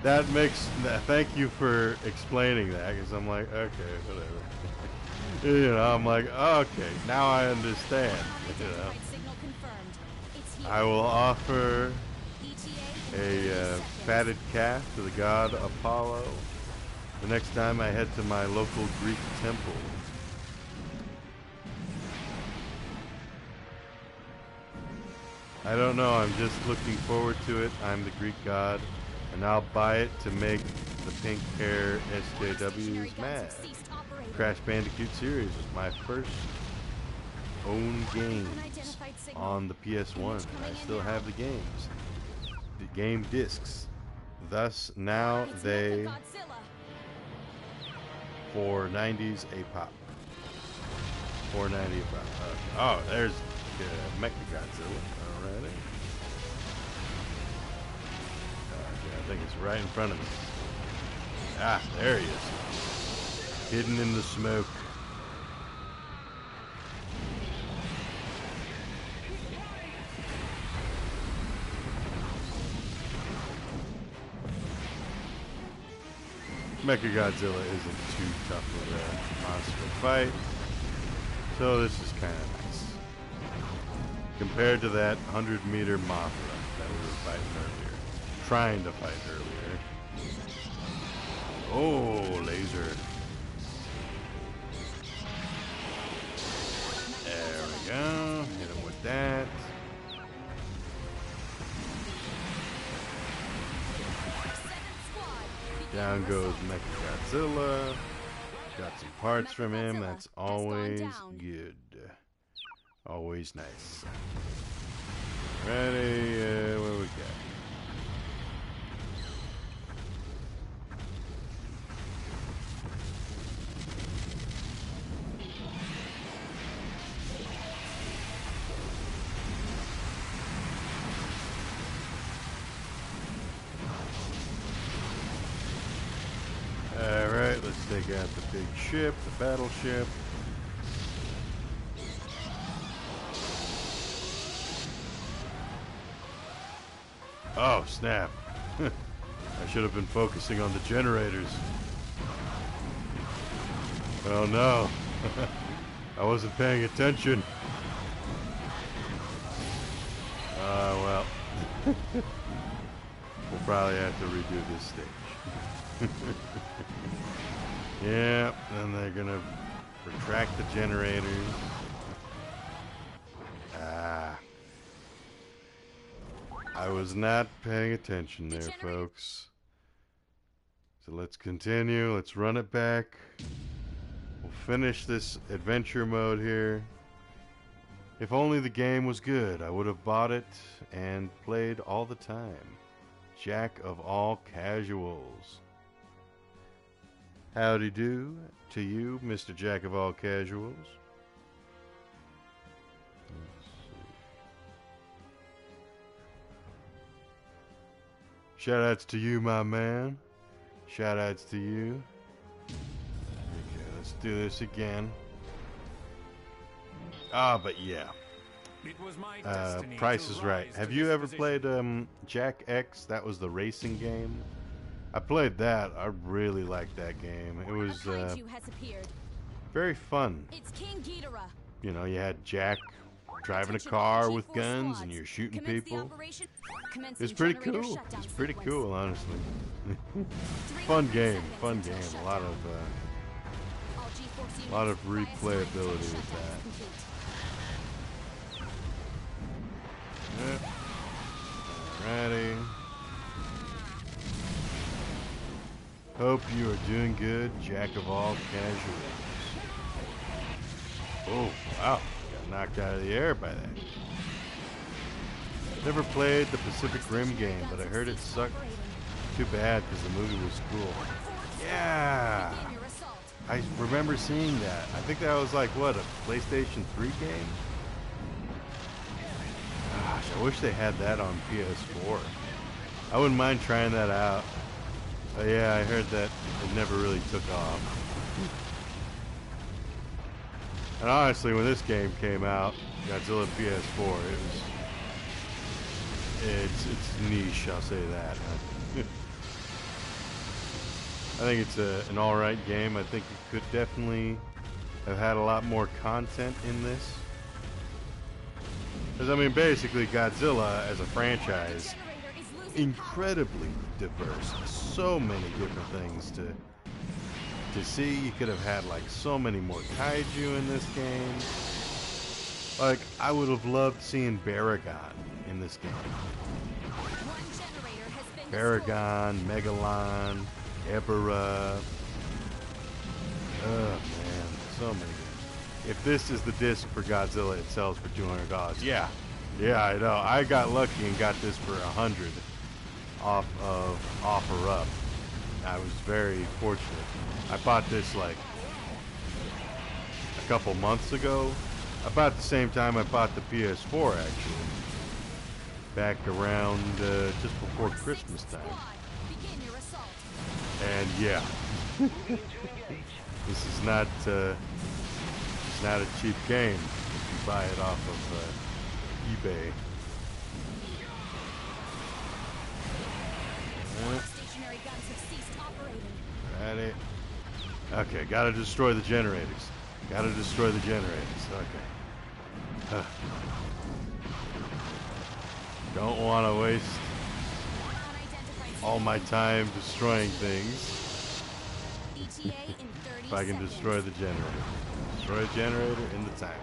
That makes, thank you for explaining that, because I'm like, okay, whatever. You know, I'm like, okay, now I understand. You know. I will offer a fatted calf to the god Apollo the next time I head to my local Greek temple. I don't know, I'm just looking forward to it. I'm the Greek god, and I'll buy it to make the pink hair SJWs mad. Crash Bandicoot series was my first own games on the PS1. I still have the games. The game discs. Thus, now they, $4.90s a pop. $4.90 a pop. Oh, there's Mecha Godzilla. Alrighty. I think it's right in front of me. Ah, there he is. Hidden in the smoke. Mechagodzilla isn't too tough of a monster to fight, so this is kind of nice. Compared to that 100-meter Mothra that we were fighting earlier. Trying to fight earlier. Oh, laser. There we go. Hit him with that. Down goes Mechagodzilla. Got some parts from him. That's always good. Always nice. Ready? What we got? Alright, let's take out the big ship, the battleship. Oh, snap. I should have been focusing on the generators. Oh no. I wasn't paying attention. Well. We'll probably have to redo this stage. Yeah, then they're gonna retract the generators. Ah. I was not paying attention there, folks. So let's continue. Let's run it back. We'll finish this adventure mode here. If only the game was good, I would have bought it and played all the time. Jack of all casuals. Howdy do to you, Mr. Jack of all casuals. Let's see. Shoutouts to you, my man. Shoutouts to you. Okay, let's do this again. But yeah. It was my destiny Price to is Right. rise Have to you this ever position. played Jack X? That was the racing game. I played that. I really liked that game. It was A kaiju has appeared. very fun. It's King Ghidorah. You know, you had Jack driving a Attention car all with G4 guns squads. and you're shooting Commence the people. operation. It's Commencing pretty generator cool. shutdown It's pretty sequence. cool, honestly. 300 Fun game. seconds Fun until game. A shutdown. lot of All G-force units, lot of bias replayability until with shutdown that. is complete. Yep. Alrighty. Hope you are doing good, Jack of all casuals. Oh, wow. Got knocked out of the air by that. Never played the Pacific Rim game, but I heard it sucked. Too bad, because the movie was cool. Yeah! Begin your assault. I remember seeing that. I think that was like, what, a PlayStation 3 game? Gosh, I wish they had that on PS4. I wouldn't mind trying that out. But yeah, I heard that it never really took off. And honestly, when this game came out, Godzilla PS4, it's niche, I'll say that. I think it's an alright game. I think it could definitely have had a lot more content in this. Because, I mean, basically, Godzilla as a franchise, Generator is losing incredibly diverse. So many different things to see. You could have had, like, so many more kaiju in this game. Like, I would have loved seeing Baragon in this game. power. One generator has been destroyed. Baragon, Megalon, Ebera. Oh man, so many games. If this is the disc for Godzilla, it sells for $200. Yeah, I know. I got lucky and got this for $100 off of OfferUp. I was very fortunate. I bought this like a couple months ago, about the same time I bought the PS4 actually. Back around just before Christmas time. Squad, begin your assault. And yeah, this is not it's not a cheap game if you buy it off of eBay. All stationary guns have ceased operating. Ready? Okay, gotta destroy the generators. Gotta destroy the generators. Okay. Don't want to waste Unidentified all my time destroying things. ETA in 30 If I can seconds. destroy the generator. Destroy a generator in the time.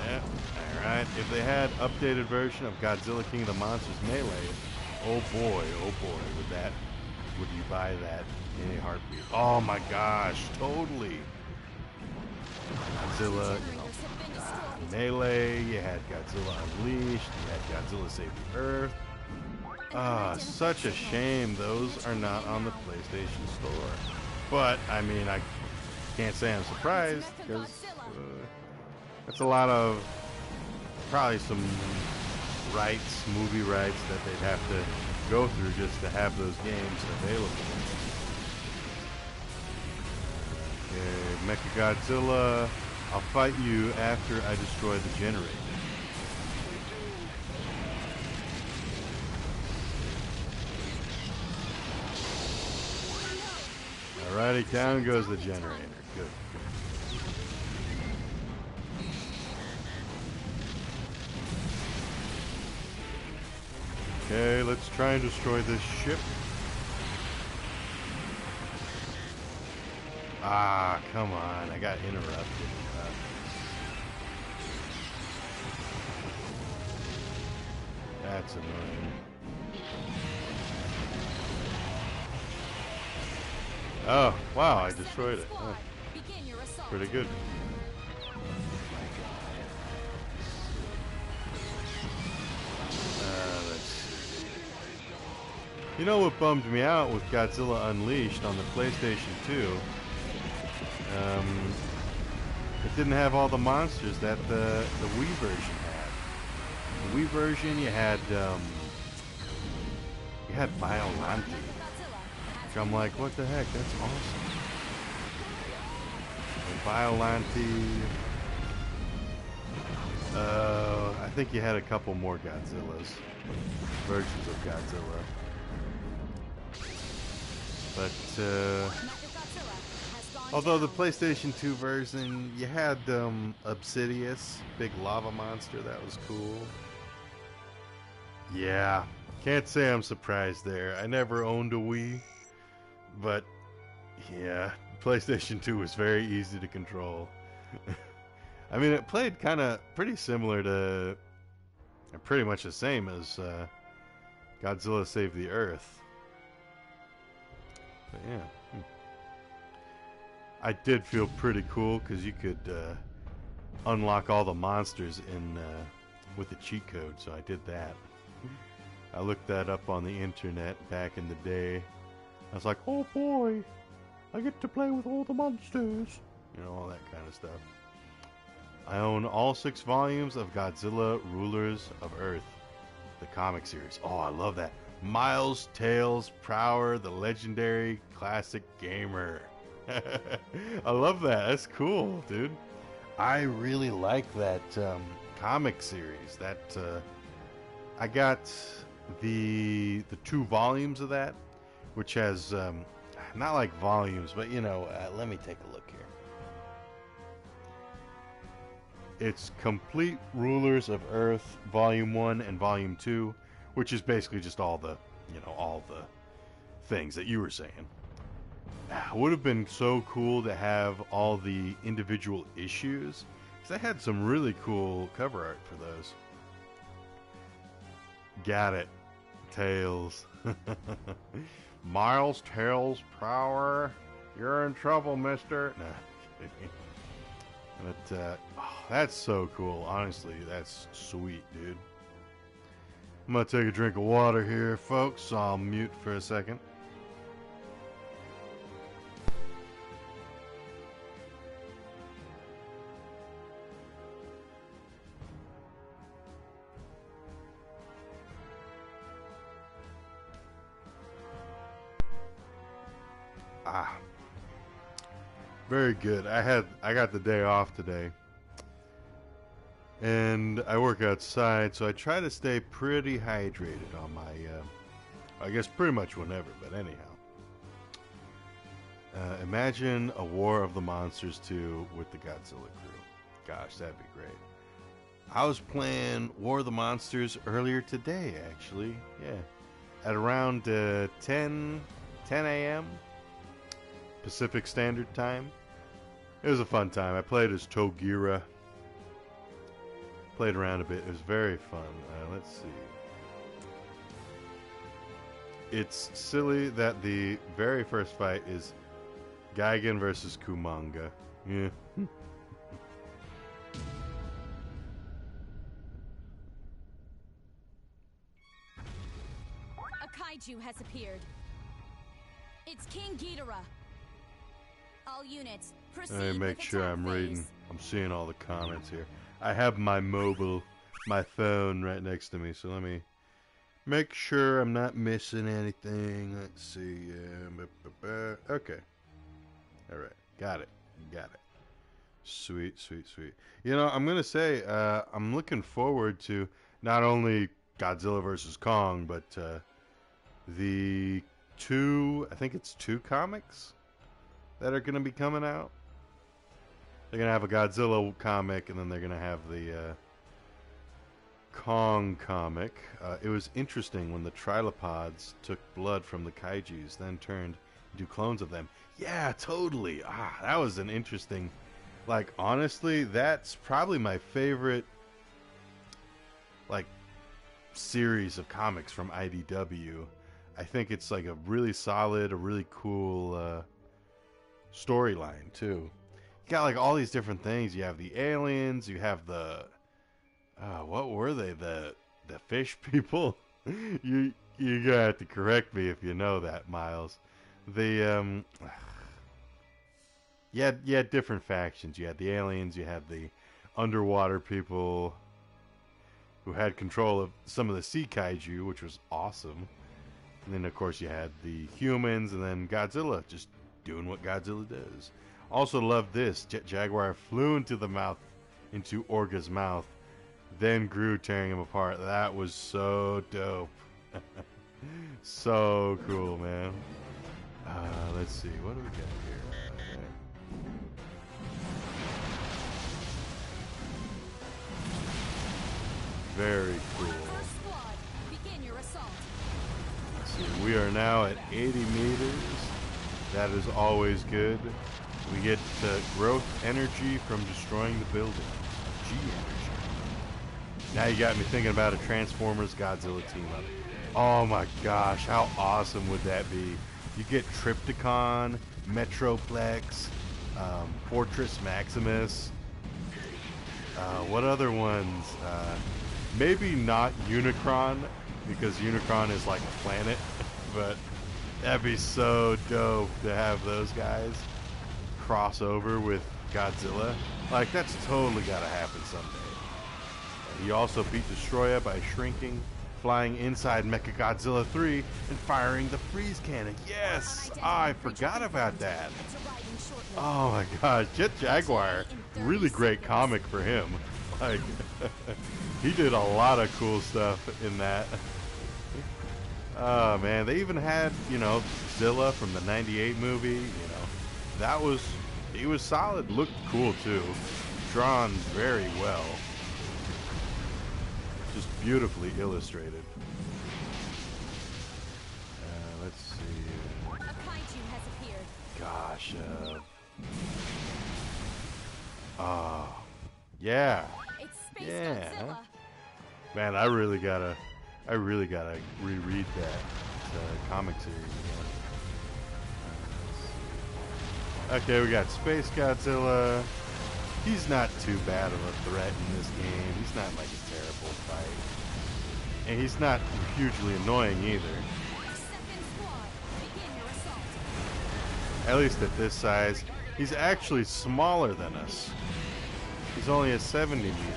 Yeah, alright. If they had updated version of Godzilla King of the Monsters Melee, oh boy, would you buy that in a heartbeat? Oh my gosh, totally. Godzilla, you know, Generators have been destroyed. Melee, you had Godzilla Unleashed, you had Godzilla Save the Earth. Such a shame those are not on the PlayStation Store. But, I mean, I can't say I'm surprised, because that's a lot of, probably some rights, movie rights, that they'd have to go through just to have those games available. Okay, Mechagodzilla, I'll fight you after I destroy the generator. Alrighty, down goes the generator. Good. Okay, let's try and destroy this ship. Ah, come on. I got interrupted. That's annoying. Oh, wow, I destroyed it. Oh, Begin your assault. pretty good. Let's see. You know what bummed me out with Godzilla Unleashed on the PlayStation 2? It didn't have all the monsters that the Wii version had. The Wii version, you had Biollante, which I'm like, what the heck? That's awesome. And Biollante. I think you had a couple more Godzillas, versions of Godzilla. But although the PlayStation 2 version, you had Obsidious, big lava monster, that was cool. Yeah, can't say I'm surprised there. I never owned a Wii, but yeah, PlayStation 2 was very easy to control. I mean, it played kind of pretty similar to, pretty much the same as Godzilla Save the Earth. But yeah. I did feel pretty cool because you could unlock all the monsters in with the cheat code, so I did that. I looked that up on the internet back in the day. I was like, oh boy, I get to play with all the monsters. You know, all that kind of stuff. I own all 6 volumes of Godzilla Rulers of Earth, the comic series. Oh, I love that. Miles Tails Prower, the legendary classic gamer. I love that. That's cool, dude. I really like that comic series. That I got the 2 volumes of that, which has not like volumes, but you know. Let me take a look here. It's Complete Rulers of Earth, Volume 1 and Volume 2, which is basically just all the, you know, all the things that you were saying. It would have been so cool to have all the individual issues, because I had some really cool cover art for those. Got it. Tails. Miles Tails Prower. You're in trouble, mister. Nah, kidding. But, oh, that's so cool. Honestly, that's sweet, dude. I'm gonna take a drink of water here, folks, so I'll mute for a second. Ah. Very good. I got the day off today. And I work outside, so I try to stay pretty hydrated on my, I guess pretty much whenever, but anyhow. Imagine a War of the Monsters 2 with the Godzilla crew. Gosh, that'd be great. I was playing War of the Monsters earlier today, actually. Yeah. At around 10 a.m. Pacific Standard Time. It was a fun time. I played as Togira. Played around a bit. It was very fun. Let's see. It's silly that the very first fight is Gigan versus Kumanga. Yeah. A kaiju has appeared. It's King Ghidorah. All units, proceed Let me make with sure attack I'm phase. reading. I'm seeing all the comments here. I have my phone right next to me, so let me make sure I'm not missing anything. Let's see. Okay. All right. Got it. Sweet. You know, I'm going to say I'm looking forward to not only Godzilla vs. Kong, but the I think it's 2 comics that are going to be coming out. They're going to have a Godzilla comic, and then they're going to have the Kong comic. It was interesting when the trilopods took blood from the kaijus, then turned do clones of them. Yeah, totally. Ah, that was an interesting. Like, honestly, that's probably my favorite, like, series of comics from IDW. I think it's like a really solid, a really cool storyline too. You got like all these different things. You have the aliens. You have the what were they? The fish people. You gotta have to correct me if you know that, Miles. The you had different factions. You had the aliens. You had the underwater people who had control of some of the sea kaiju, which was awesome. And then, of course, you had the humans, and then Godzilla just doing what Godzilla does. Also, loved this. Jet Jaguar flew into Orga's mouth, then grew, tearing him apart. That was so dope. So cool, man. Let's see. What do we got here? Okay. Very cool. First squad, begin your assault. Let's see. We are now at 80 meters. That is always good. We get growth energy from destroying the building. G energy. Now you got me thinking about a Transformers Godzilla team up. Oh my gosh, how awesome would that be? You get Trypticon, Metroplex, Fortress Maximus. What other ones? Maybe not Unicron, because Unicron is like a planet, but that'd be so dope to have those guys cross over with Godzilla. Like, that's totally gotta happen someday. He also beat Destroya by shrinking, flying inside Mechagodzilla 3, and firing the freeze cannon. Yes! I forgot about that. Oh my gosh, Jet Jaguar, really great comic for him. Like, he did a lot of cool stuff in that. Oh man, they even had, Zilla from the '98 movie. He was solid. Looked cool too. Drawn very well. Just beautifully illustrated. Let's see. A kaiju has appeared. Gosh. Yeah. It's Space Yeah. Godzilla. Man, I really gotta reread that comic series again. Okay, we got Space Godzilla. He's not too bad of a threat in this game. He's not like a terrible fight. And he's not hugely annoying either. Second squad, begin your assault. At least at this size. He's actually smaller than us. He's only a 70 meter kaiju.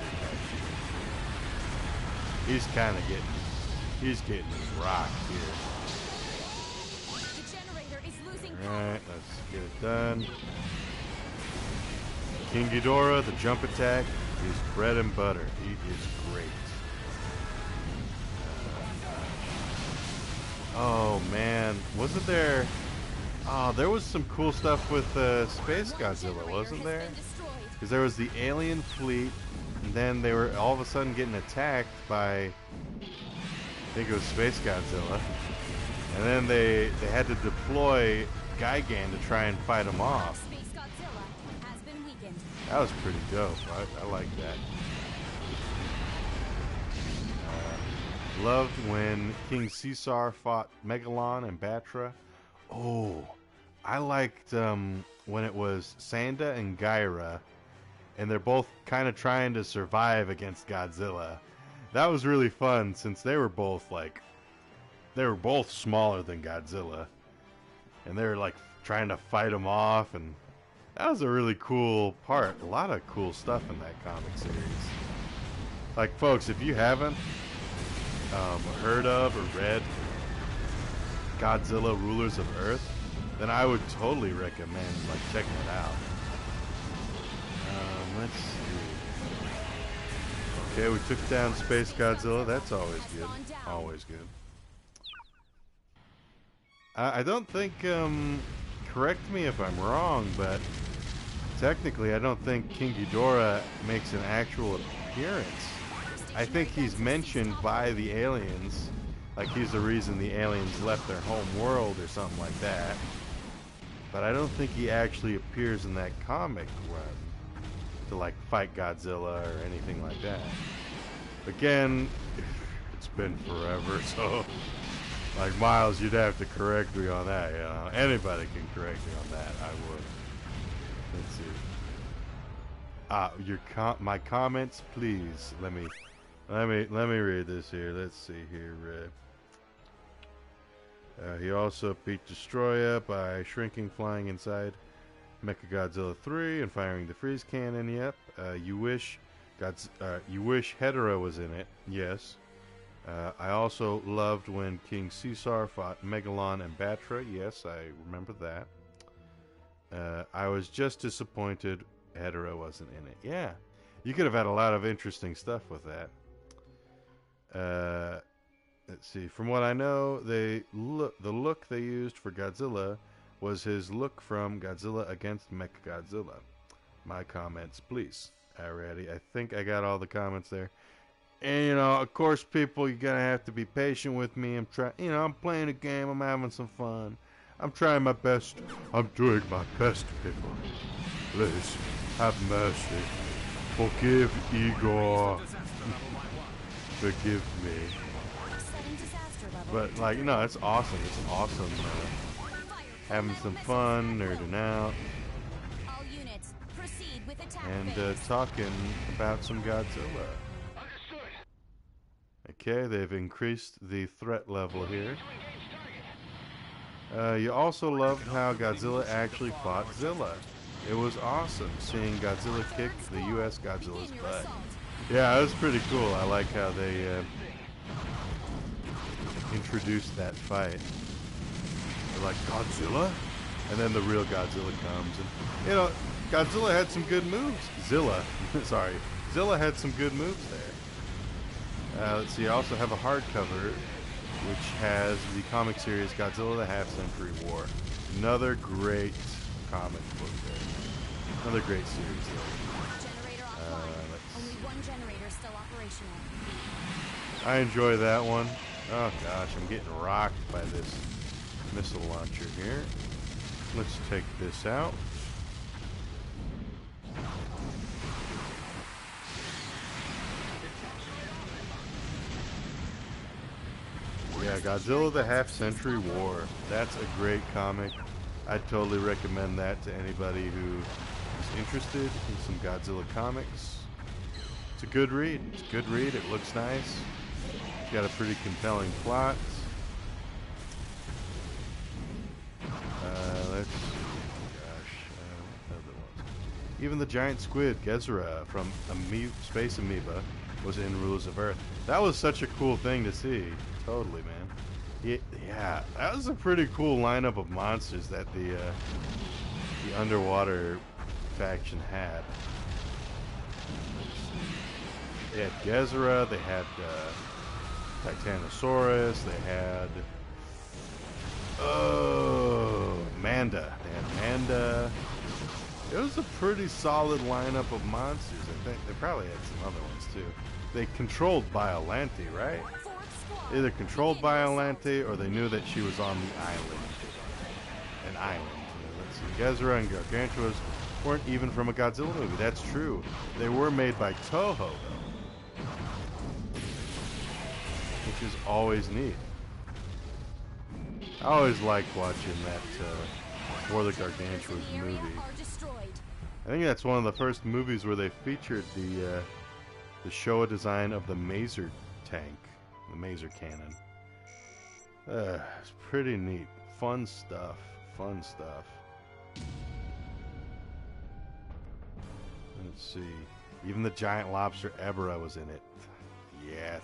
He's kind of getting rocked here. The generator is losing Alright, let's get it done. King Ghidorah, the jump attack, is bread and butter. He is great. Oh man, wasn't there... Oh, there was some cool stuff with Space Godzilla, wasn't there? Because there was the alien fleet, and then they were all of a sudden getting attacked by, I think it was Space Godzilla, and then they had to deploy Gigan to try and fight them off. Space Godzilla has been weakened. That was pretty dope. I like that. Loved when King Caesar fought Megalon and Batra. Oh, I liked when it was Sanda and Gyra, and they're both kind of trying to survive against Godzilla. That was really fun since they were both smaller than Godzilla, and they were like trying to fight him off, and that was a really cool part. A lot of cool stuff in that comic series. Like, folks, if you haven't heard of or read Godzilla Rulers of Earth, then I would totally recommend checking it out. Let's see. Okay, we took down Space Godzilla. That's always good. Always good. I don't think, correct me if I'm wrong, but technically I don't think King Ghidorah makes an actual appearance. I think he's mentioned by the aliens, like he's the reason the aliens left their home world or something like that. but I don't think he actually appears in that comic run to like fight Godzilla or anything like that. Again, it's been forever, so like Miles, you'd have to correct me on that. You know, anybody can correct me on that. I would. Let's see. My comments, please. Let me read this here. Let's see here. He also beat Destroya by shrinking, flying inside Mechagodzilla 3 and firing the freeze cannon. Yep. You wish Hedorah was in it. Yes. I also loved when King Caesar fought Megalon and Batra. Yes, I remember that. I was just disappointed Hedorah wasn't in it. Yeah, you could have had a lot of interesting stuff with that. Let's see. From what I know, the look they used for Godzilla was his look from Godzilla against Mechagodzilla. My comments, please. Alrighty, I think I got all the comments there. And, you know, of course, people, you're going to have to be patient with me. I'm playing a game. I'm having some fun. I'm trying my best. I'm doing my best, people. Please, have mercy. Forgive Igor. Forgive me. But, like, you know, it's awesome. It's awesome. Having some fun, nerding out. And talking about some Godzilla. Okay, they've increased the threat level here. You also loved how Godzilla actually fought Zilla. It was awesome seeing Godzilla kick the U.S. Godzilla's butt. Yeah, it was pretty cool. I like how they introduced that fight. They're like, Godzilla? And then the real Godzilla comes. And, you know, Godzilla had some good moves. Zilla had some good moves there. Let's see, I also have a hardcover, which has the comic series Godzilla the Half-Century War. Another great comic book there. Another great series there. Only one generator still operational. I enjoy that one. Oh gosh, I'm getting rocked by this missile launcher here. Let's take this out. Yeah, Godzilla the Half-Century War. That's a great comic. I'd totally recommend that to anybody who is interested in some Godzilla comics. It's a good read. It's a good read. It looks nice. It's got a pretty compelling plot. Let's see. What other ones? Even the giant squid, Gezra, from Space Amoeba, was in Rulers of Earth. That was such a cool thing to see. Totally, man. Yeah, that was a pretty cool lineup of monsters that the underwater faction had. They had Gezra, they had Titanosaurus, they had Manda. They had Manda. It was a pretty solid lineup of monsters. I think they probably had some other ones too. They controlled Biollante, right? Either controlled Biollante or they knew that she was on the island. An island. Let's see. Gezra and Gargantuas weren't even from a Godzilla movie. That's true. They were made by Toho, though. Which is always neat. I always liked watching that War of the Gargantuas movie. I think that's one of the first movies where they featured the Showa design of the Maser tank. The Maser cannon. It's pretty neat. Fun stuff. Fun stuff. Let's see. Even the giant lobster Ebra was in it. Yes.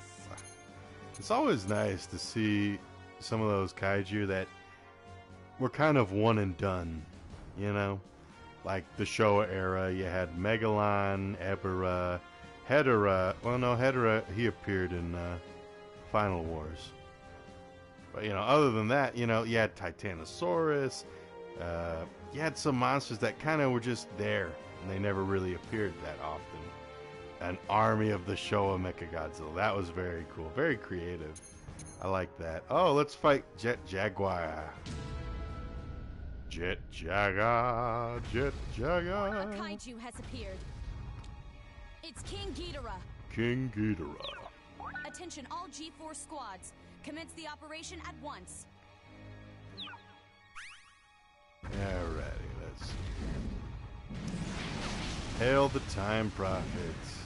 It's always nice to see some of those kaiju that were kind of one and done. You know? Like the Showa era, you had Megalon, Ebra, Hedorah. Well, no, Hedorah, he appeared in Final Wars. But, you know, other than that, you know, you had Titanosaurus. You had some monsters that kind of were just there, and they never really appeared that often. An army of the Showa Mechagodzilla. That was very cool. Very creative. I like that. Oh, let's fight Jet Jaguar. Jet Jaga, Jet A Jaga. kaiju has appeared. It's King Ghidorah. King Ghidorah. Attention all G4 squads. Commence the operation at once. Alrighty, let's see. Hail the Time Prophets.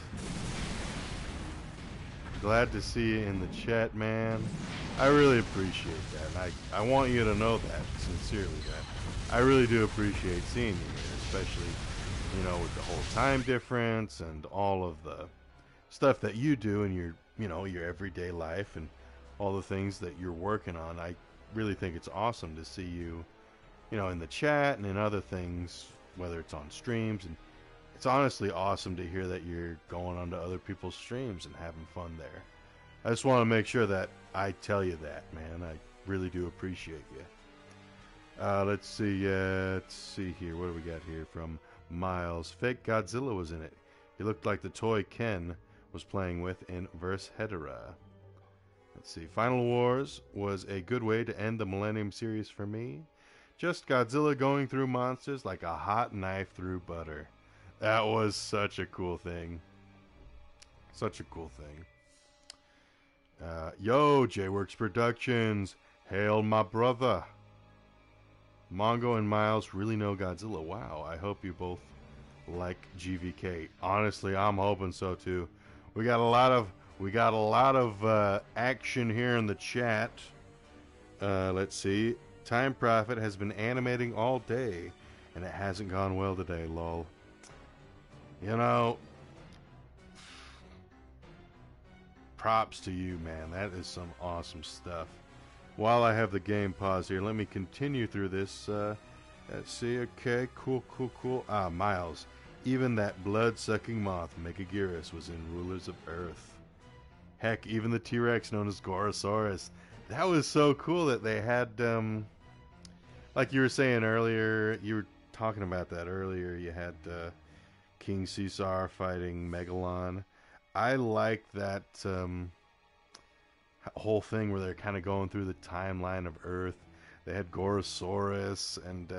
Glad to see you in the chat, man. I really appreciate that. And I want you to know that, sincerely, that I really do appreciate seeing you here, especially, you know, with the whole time difference and all of the stuff that you do in your, you know, your everyday life and all the things that you're working on. I really think it's awesome to see you, you know, in the chat and in other things, whether it's on streams. And it's honestly awesome to hear that you're going onto other people's streams and having fun there. I just want to make sure that I tell you that, man. I really do appreciate you. Let's see here. What do we got here from Miles? Fake Godzilla was in it. He looked like the toy Ken was playing with in Verse Hedera. Let's see. Final Wars was a good way to end the Millennium series for me. Just Godzilla going through monsters like a hot knife through butter. That was such a cool thing. Such a cool thing. Yo, J-Works Productions. Hail my brother. Mongo and Miles really know Godzilla. Wow, I hope you both like GvK. Honestly, I'm hoping so too. We got a lot of action here in the chat. Let's see. Time Prophet has been animating all day, and it hasn't gone well today, lol. You know, props to you, man. That is some awesome stuff. While I have the game paused here, let me continue through this. Let's see. Okay, cool. Miles. Even that blood-sucking moth, Megaguirus, was in Rulers of Earth. Heck, even the T-Rex known as Gorosaurus. That was so cool that they had, like you were saying earlier, you were talking about that earlier, you had King Caesar fighting Megalon. I like that whole thing where they're kind of going through the timeline of Earth. They had Gorosaurus, and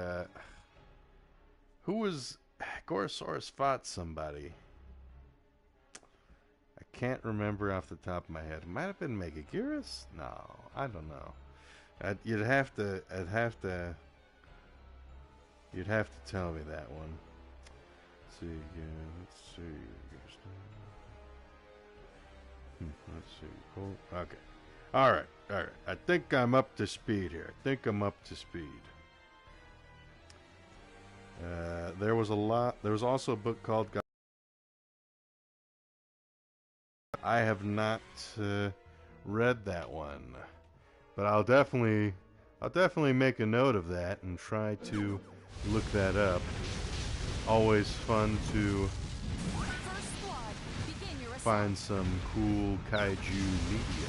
who was... Gorosaurus fought somebody. I can't remember off the top of my head. It might have been Megaguirus? No, I don't know. You'd have to tell me that one. Let's see again. Let's see. Let's see. Oh, okay. All right. I think I'm up to speed here. There was also a book called I have not read that one, but I'll definitely make a note of that and try to look that up. Always fun to find some cool kaiju media.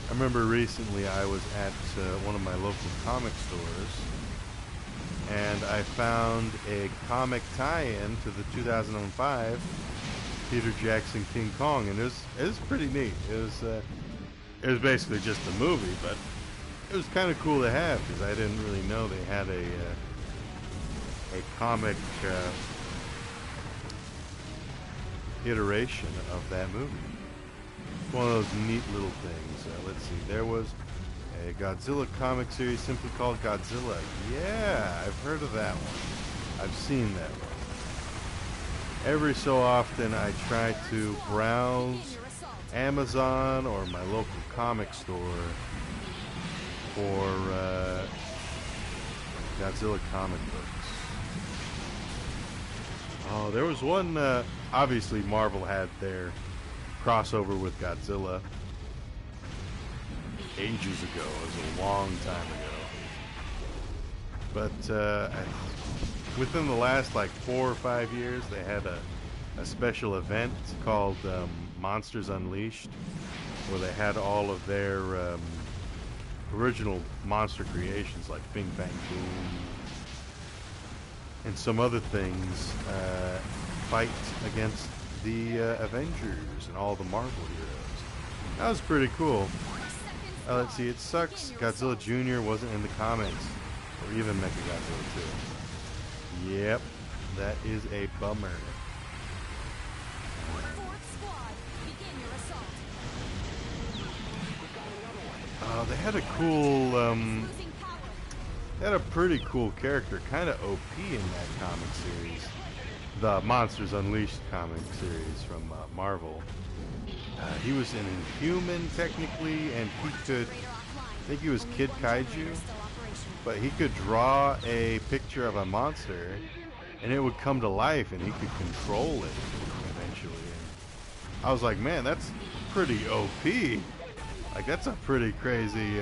I remember recently I was at one of my local comic stores, and I found a comic tie-in to the 2005 Peter Jackson King Kong, and it was pretty neat. It was basically just a movie, but it was kind of cool to have because I didn't really know they had a comic iteration of that movie. It's one of those neat little things. Let's see. There was a Godzilla comic series simply called Godzilla. Yeah, I've heard of that one. I've seen that one. Every so often I try to browse Amazon or my local comic store for Godzilla comic books. Oh, there was one, obviously Marvel had their crossover with Godzilla ages ago. It was a long time ago. But within the last like 4 or 5 years, they had a special event called Monsters Unleashed, where they had all of their original monster creations like Bing Bang Boom and some other things fight against the Avengers and all the Marvel heroes. That was pretty cool. Let's see, it sucks Godzilla Jr. wasn't in the comics. Or even Mechagodzilla 2. Yep, that is a bummer. Fourth squad, begin your assault. They had a cool, Losing power. they had a pretty cool character, kind of OP in that comic series. The Monsters Unleashed comic series from Marvel. He was an Inhuman, technically, and he could, I think he was Kid Kaiju, but he could draw a picture of a monster, and it would come to life, and he could control it eventually. And I was like, man, that's pretty OP. Like, that's a pretty crazy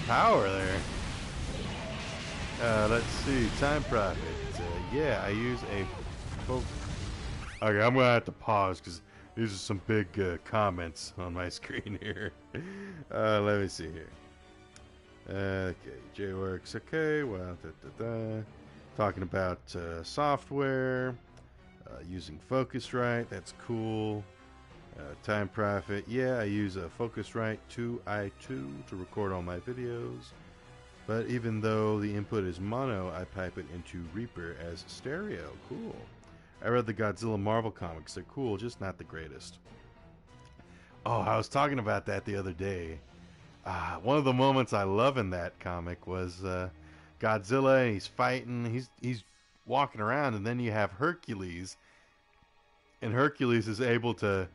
power there. Let's see, Time Prophet. Yeah, I use a... Okay, I'm going to have to pause because these are some big comments on my screen here. Let me see here. Okay, J-Works. Okay, well, talking about software, using Focusrite. That's cool. Time Prophet. Yeah, I use a Focusrite 2i2 to record all my videos. But even though the input is mono, I pipe it into Reaper as stereo. Cool. I read the Godzilla Marvel comics. They're cool, just not the greatest. Oh, I was talking about that the other day. One of the moments I love in that comic was Godzilla, and he's fighting. He's walking around, and then you have Hercules. And Hercules is able to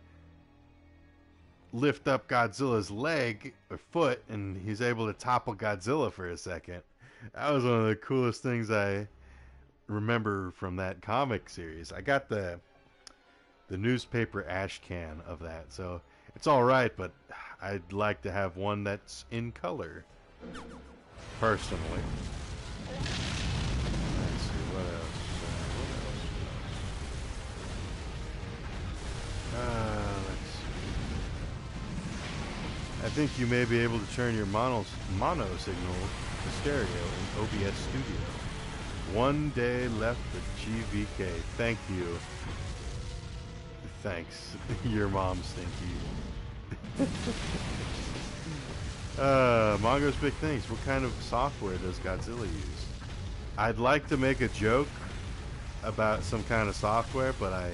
lift up Godzilla's leg or foot, and he's able to topple Godzilla for a second. That was one of the coolest things I remember from that comic series. I got the newspaper ash can of that, so it's all right, but I'd like to have one that's in color, personally. Let's see, what else? Let's see. I think you may be able to turn your mono signal to stereo in OBS Studio. One day left with GvK. Thank you. Thanks. Your mom stinky. Mongo's big things. What kind of software does Godzilla use? I'd like to make a joke about some kind of software, but I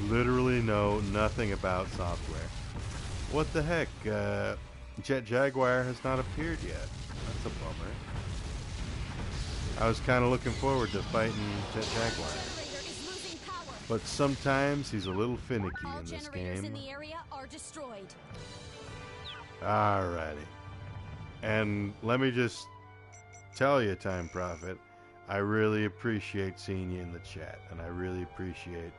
literally know nothing about software. What the heck? Jet Jaguar has not appeared yet. That's a bummer. I was kind of looking forward to fighting Jet Jaguar. But sometimes he's a little finicky in this game. In the area are destroyed. Alrighty. And let me just tell you, Time Prophet, I really appreciate seeing you in the chat. And I really appreciate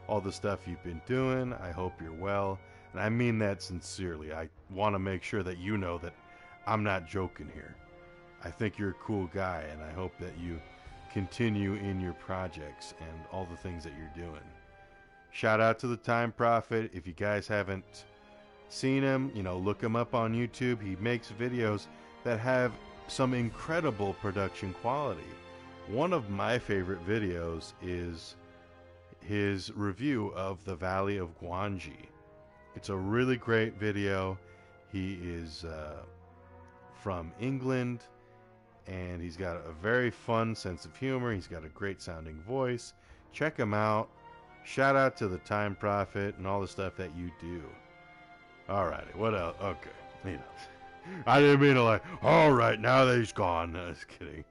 all the stuff you've been doing. I hope you're well. And I mean that sincerely. I want to make sure that you know that I'm not joking here. I think you're a cool guy, and I hope that you continue in your projects and all the things that you're doing. Shout out to the Time Prophet. If you guys haven't seen him, look him up on YouTube. He makes videos that have some incredible production quality. One of my favorite videos is his review of the Valley of Gwanji. It's a really great video. He is from England, and he's got a very fun sense of humor. He's got a great sounding voice. Check him out. Shout out to the Time Prophet and all the stuff that you do. Alrighty, what else? Okay, I didn't mean to alright, now that he's gone. No, just kidding.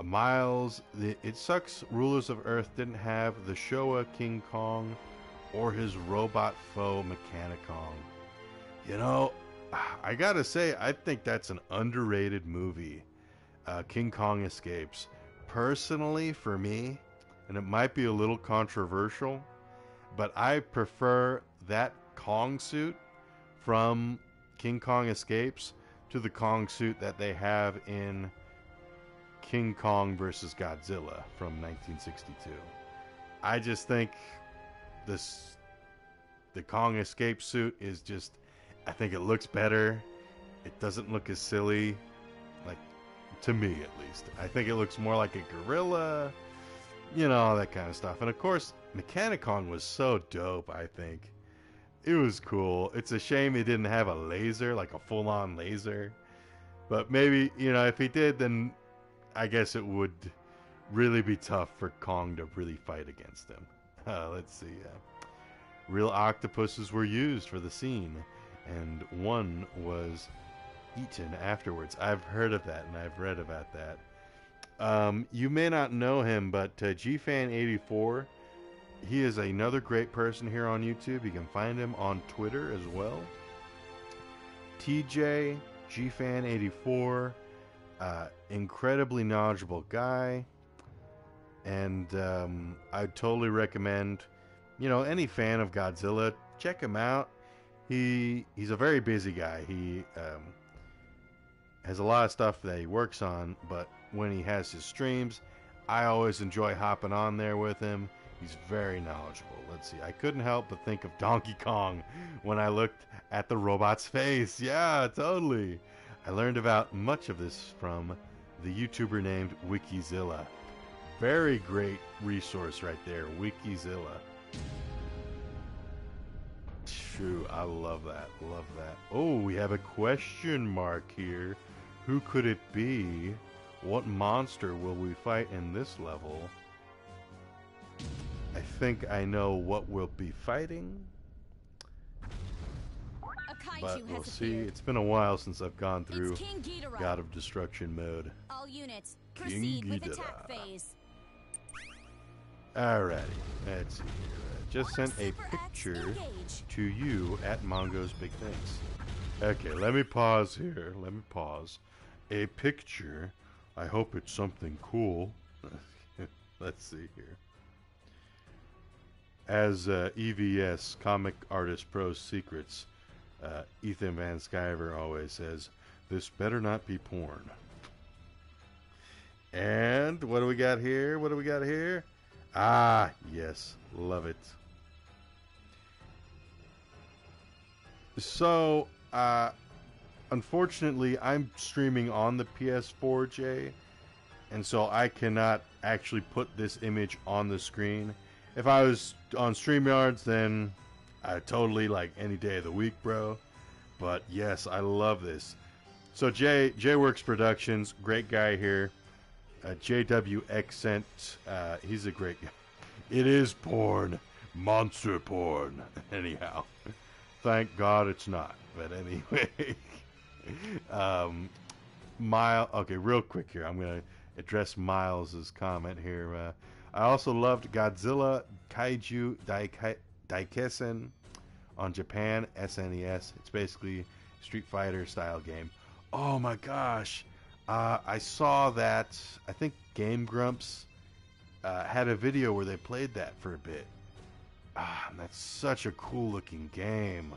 Miles, it sucks Rulers of Earth didn't have the Showa King Kong or his robot foe Mechanicon. I gotta say, I think that's an underrated movie. King Kong Escapes. Personally, for me, and it might be a little controversial, but I prefer that Kong suit from King Kong Escapes to the Kong suit that they have in King Kong vs. Godzilla from 1962. I just think the Kong Escape suit is just, I think it looks better. It doesn't look as silly, to me at least. I think it looks more like a gorilla, all that kind of stuff. And of course, Mechanicon was so dope, I think. It was cool. It's a shame it didn't have a laser, like a full-on laser. But maybe, you know, if he did, then I guess it would really be tough for Kong to really fight against him. Let's see. Real octopuses were used for the scene, and one was eaten afterwards. I've heard of that, and I've read about that. You may not know him, but GFan84, he is another great person here on YouTube. You can find him on Twitter as well. TJ GFan84, incredibly knowledgeable guy, and I'd totally recommend, you know, any fan of Godzilla, check him out. He's a very busy guy. He has a lot of stuff that he works on, but when he has his streams, I always enjoy hopping on there with him. He's very knowledgeable. Let's see. I couldn't help but think of Donkey Kong when I looked at the robot's face. Yeah, totally. I learned about much of this from the YouTuber named Wikizilla. Very great resource right there, Wikizilla. True, I love that. Love that. Oh, we have a question mark here. Who could it be? What monster will we fight in this level? I think I know what we'll be fighting, but we'll see. It's been a while since I've gone through God of Destruction mode. All units, proceed with attack phase. Alrighty, let's see here. Just sent a picture to you at Mongo's Big Things. Okay, let me pause here. Let me pause. A picture. I hope it's something cool. Let's see here. As EVS, Comic Artist Pro Secrets, Ethan Van Sciver always says, this better not be porn. And what do we got here? What do we got here? Ah, yes. Love it. So, unfortunately, I'm streaming on the PS4, Jay, and so I cannot actually put this image on the screen. If I was on StreamYards, then I totally, like, any day of the week, bro. But yes, I love this. So J-Works Productions, great guy here. JWX sent, he's a great guy. It is porn. Monster porn. Anyhow. Thank God it's not. But anyway. Okay, real quick here. I'm going to address Miles' comment here. I also loved Godzilla Kaiju Daikesen on Japan SNES. It's basically Street Fighter style game. Oh my gosh. I saw that. I think Game Grumps had a video where they played that for a bit. That's such a cool looking game.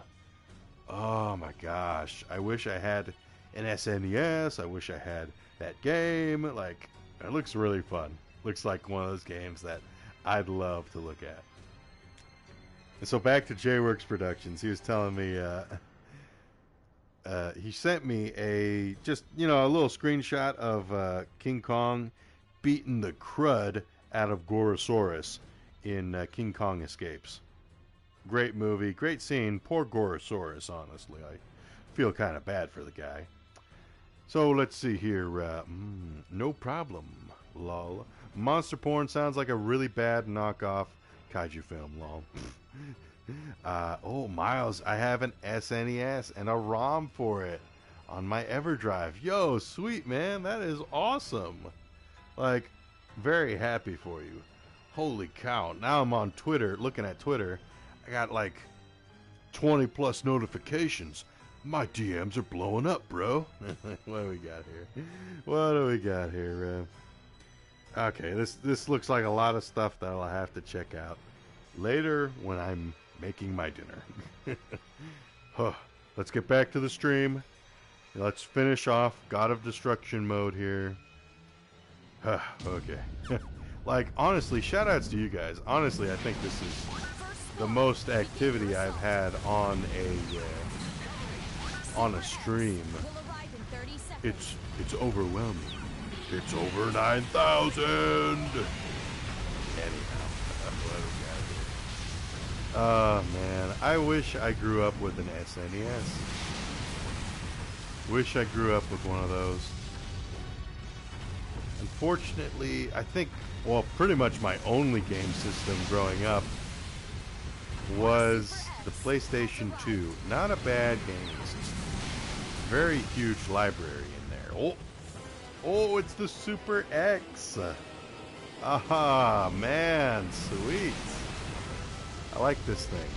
Oh my gosh. I wish I had an SNES. I wish I had that game. Like, it looks really fun. Looks like one of those games that I'd love to look at. And so back to J-Works Productions. He was telling me, he sent me a little screenshot of King Kong beating the crud out of Gorosaurus in King Kong Escapes. Great movie, great scene. Poor Gorosaurus, honestly. I feel kind of bad for the guy. So let's see here. No problem. Lol. Monster porn sounds like a really bad knockoff kaiju film. Lol. Oh, Miles, I have an SNES and a ROM for it on my EverDrive. Yo, sweet, man. That is awesome. Like, very happy for you. Holy cow. Now I'm on Twitter, looking at Twitter. I got like 20 plus notifications. My DMs are blowing up, bro. What do we got here? What do we got here? Okay, this looks like a lot of stuff that I'll have to check out later when I'm making my dinner. Let's get back to the stream. Let's finish off God of Destruction mode here. Okay. Like, honestly, shoutouts to you guys. Honestly, I think this is the most activity I've had on a stream. It's overwhelming. It's over 9,000. Anyhow, oh man, I wish I grew up with an SNES. Wish I grew up with one of those. Unfortunately, I think, well, pretty much my only game system growing up was the PlayStation 2. Not a bad game system. Very huge library in there. Oh, it's the Super X. Aha, man, sweet. I like this thing.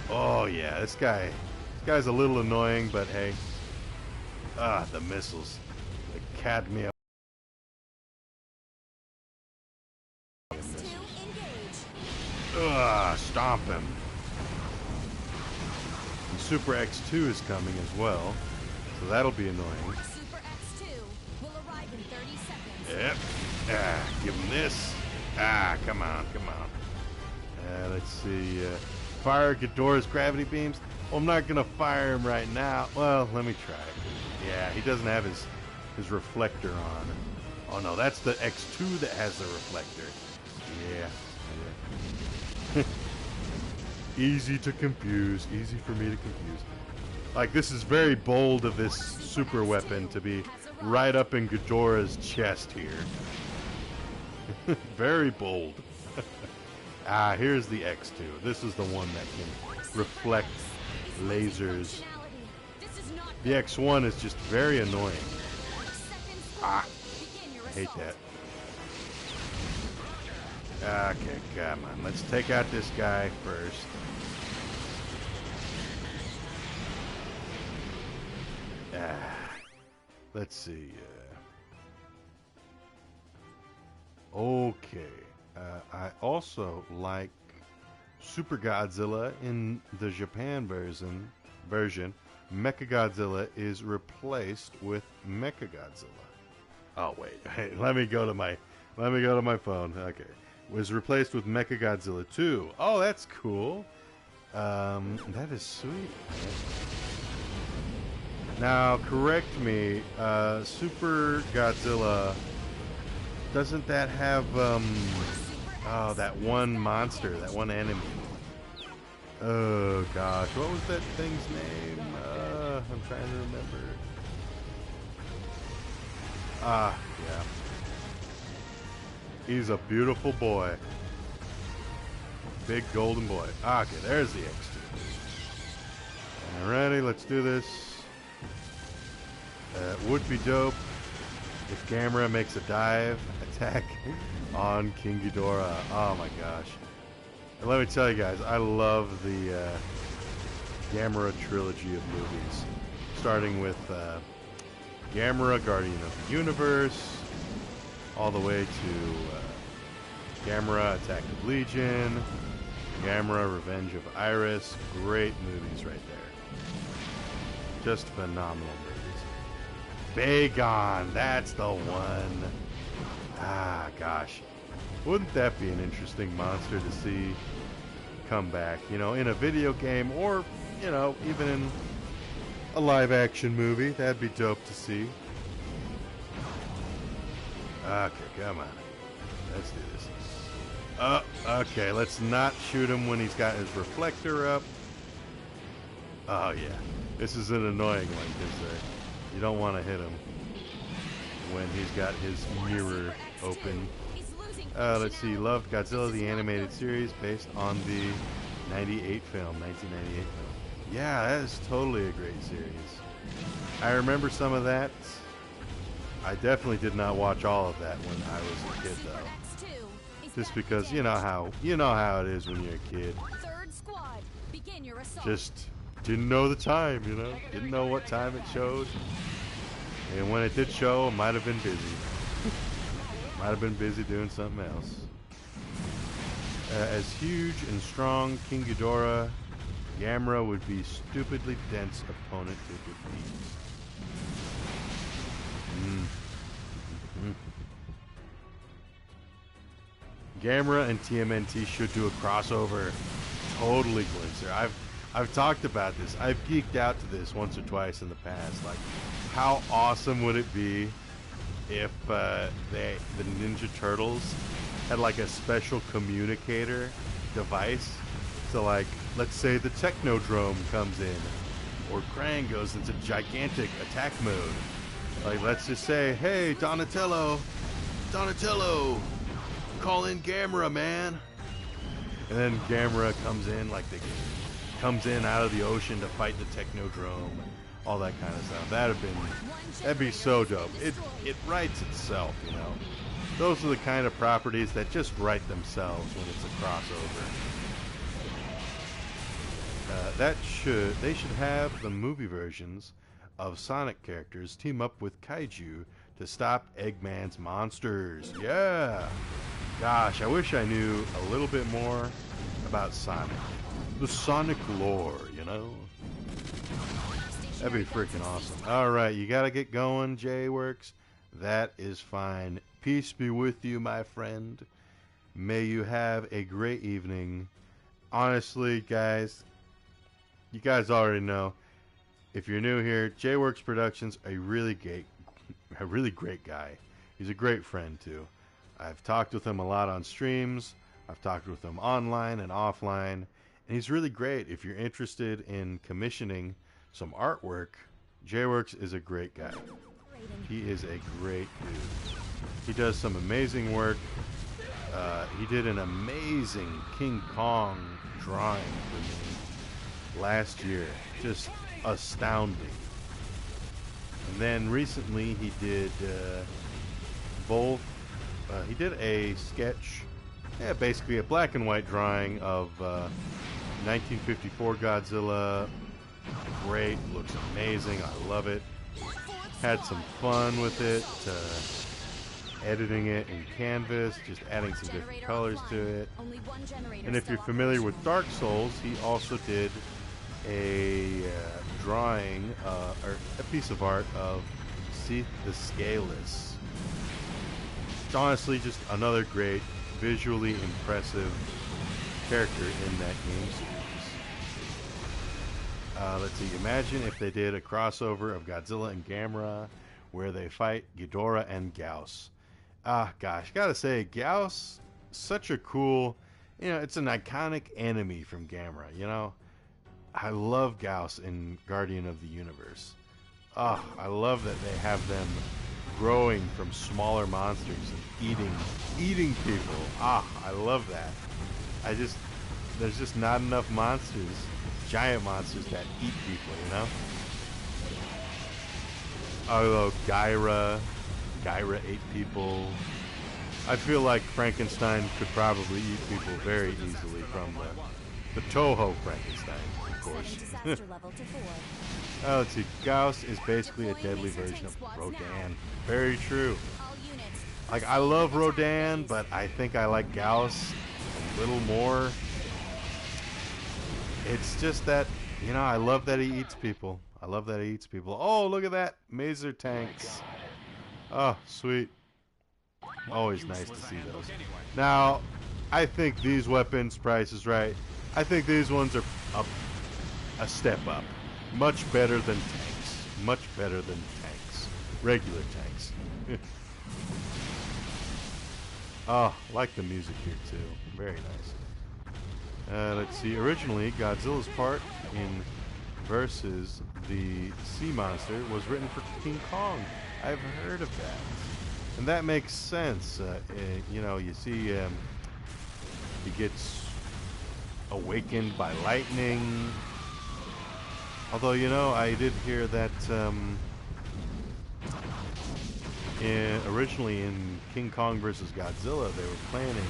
Oh yeah, this guy's a little annoying, but hey. The missiles. The cadmium. Stomp him. And Super X2 is coming as well, so that'll be annoying. Super X2 will arrive in 30 seconds. Yep. Give him this. Come on. Let's see. Fire Ghidorah's gravity beams. Well, I'm not gonna fire him right now. Well, let me try. Yeah, he doesn't have his reflector on. Oh no, that's the X2 that has the reflector. Yeah. Easy to confuse. Easy for me to confuse. Like, this is very bold of this super weapon to be right up in Ghidorah's chest here. Very bold. Here's the X2. This is the one that can reflect lasers. The X1 is just very annoying. Hate that. Okay, come on. Let's take out this guy first. Let's see. Okay. I also like Super Godzilla in the Japan version. Mechagodzilla is replaced with Mechagodzilla. Oh wait, hey, let me go to my phone. Okay. Was replaced with Mechagodzilla 2. Oh, that's cool. That is sweet. Now, correct me. Super Godzilla, doesn't that have that one monster, that one enemy? Oh gosh, what was that thing's name? I'm trying to remember. Yeah. He's a beautiful boy. Big golden boy. Okay, there's the X2. Alrighty, let's do this. Would be dope if Gamera makes a dive attack on King Ghidorah. Oh my gosh. And let me tell you guys, I love the Gamera trilogy of movies. Starting with Gamera, Guardian of the Universe, all the way to Gamera, Attack of Legion, Gamera, Revenge of Iris. Great movies right there. Just phenomenal movies. Bagon, that's the one. Gosh. Wouldn't that be an interesting monster to see come back, you know, in a video game or, you know, even in a live action movie? That'd be dope to see. Okay, come on. Let's do this. Okay, let's not shoot him when he's got his reflector up. Oh, yeah. This is an annoying one because you don't want to hit him when he's got his mirror open. Let's see. Loved Godzilla, the animated series based on the 1998 film. Yeah, that is totally a great series. I remember some of that. I definitely did not watch all of that when I was a kid, though. Just because you know how it is when you're a kid. Just didn't know the time, you know. Didn't know what time it showed. And when it did show, it might have been busy. Might have been busy doing something else. As huge and strong King Ghidorah, Gamera would be stupidly dense opponent to defeat. Gamera and TMNT should do a crossover. Totally, Glinzer. I've talked about this. I've geeked out to this once or twice in the past. Like, how awesome would it be if the Ninja Turtles had like a special communicator device? So like, let's say the Technodrome comes in, or Krang goes into gigantic attack mode. Like, let's just say, hey, Donatello, call in Gamera, man. And then Gamera comes in, like, comes in out of the ocean to fight the Technodrome, all that kind of stuff. That'd be so dope. It writes itself, you know. Those are the kind of properties that just write themselves when it's a crossover. They should have the movie versions of Sonic characters team up with Kaiju to stop Eggman's monsters. Yeah! Gosh, I wish I knew a little bit more about Sonic. The Sonic lore, you know? That'd be freaking awesome. Alright, you gotta get going, J-Works. That is fine. Peace be with you, my friend. May you have a great evening. Honestly, guys, you guys already know. If you're new here, J-Works Productions, a really great guy. He's a great friend too. I've talked with him a lot on streams. I've talked with him online and offline, and he's really great. If you're interested in commissioning some artwork, J-Works is a great guy. He is a great dude. He does some amazing work. He did an amazing King Kong drawing for me last year. Just astounding. And then recently he did both. He did a sketch, basically a black and white drawing of 1954 Godzilla. Great, looks amazing. I love it. Had some fun with it, editing it in Canvas, just adding some different colors to it. And if you're familiar with Dark Souls, he also did a drawing, or a piece of art of Seath the Scaleless. It's honestly just another great, visually impressive character in that game series. Let's see, imagine if they did a crossover of Godzilla and Gamera where they fight Ghidorah and Gyaos. Gosh, gotta say, Gyaos, such a cool, it's an iconic enemy from Gamera, you know? I love Gyaos in Guardian of the Universe. I love that they have them growing from smaller monsters and eating people. I love that. There's just not enough monsters, giant monsters that eat people, you know? Although Gyra ate people. I feel like Frankenstein could probably eat people very easily from the Toho Frankenstein, of course. Let's see. Gyaos is basically a deadly version of Rodan. Very true. Like, I love Rodan, but I think I like Gyaos a little more. It's just that, I love that he eats people. Oh, look at that. Maser tanks. Oh, sweet. Always nice to see those. Now, I think these weapons, Price is right. I think these ones are a step up. Much better than tanks. Much better than tanks. Regular tanks. Like the music here too. Very nice. Let's see. Originally, Godzilla's part in versus the sea monster was written for King Kong. I've heard of that. And that makes sense. You see he gets awakened by lightning. Although, I did hear that originally in King Kong versus Godzilla, they were planning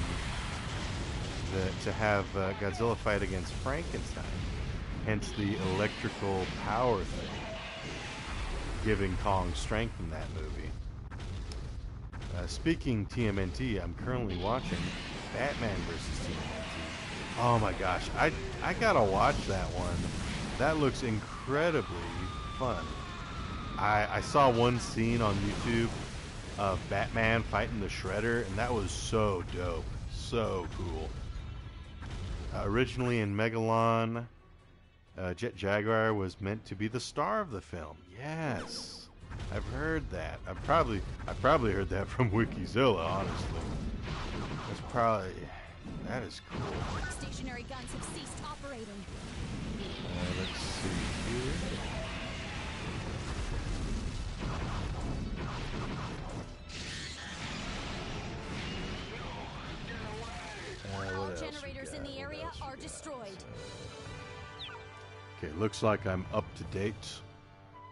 to have Godzilla fight against Frankenstein. Hence the electrical power thing, giving Kong strength in that movie. Speaking TMNT, I'm currently watching Batman vs. TMNT. Oh my gosh, I gotta watch that one. That looks incredibly fun. I saw one scene on YouTube of Batman fighting the Shredder, and that was so dope. So cool. Originally in Megalon, Jet Jaguar was meant to be the star of the film. Yes, I've heard that. I probably heard that from Wikizilla, honestly. That is cool. Stationary guns have ceased operating. Let's see here. All generators in the area are destroyed. Okay, looks like I'm up to date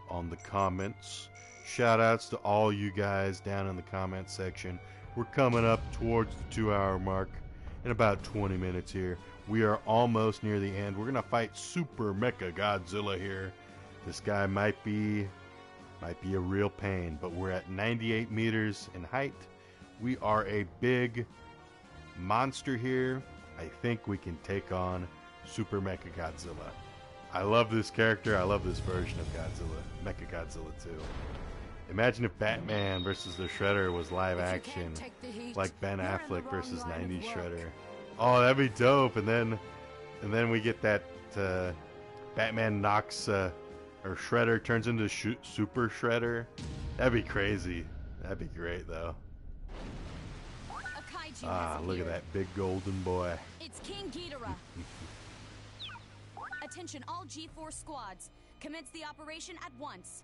on the comments. Shout outs to all you guys down in the comment section. We're coming up towards the 2-hour mark in about 20 minutes here. We are almost near the end. We're gonna fight Super Mecha Godzilla here. This guy might be a real pain, but we're at 98 meters in height. We are a big monster here. I think we can take on Super Mecha Godzilla. I love this character. I love this version of Godzilla, Mecha Godzilla 2. Imagine if Batman versus the Shredder was live action, like Ben Affleck versus 90s Shredder. Oh, that'd be dope. And then we get that Batman knocks or Shredder turns into Super Shredder. That'd be crazy. That'd be great though. Ah, look at that big golden boy. It's King Ghidorah. Attention all G4 squads. Commence the operation at once.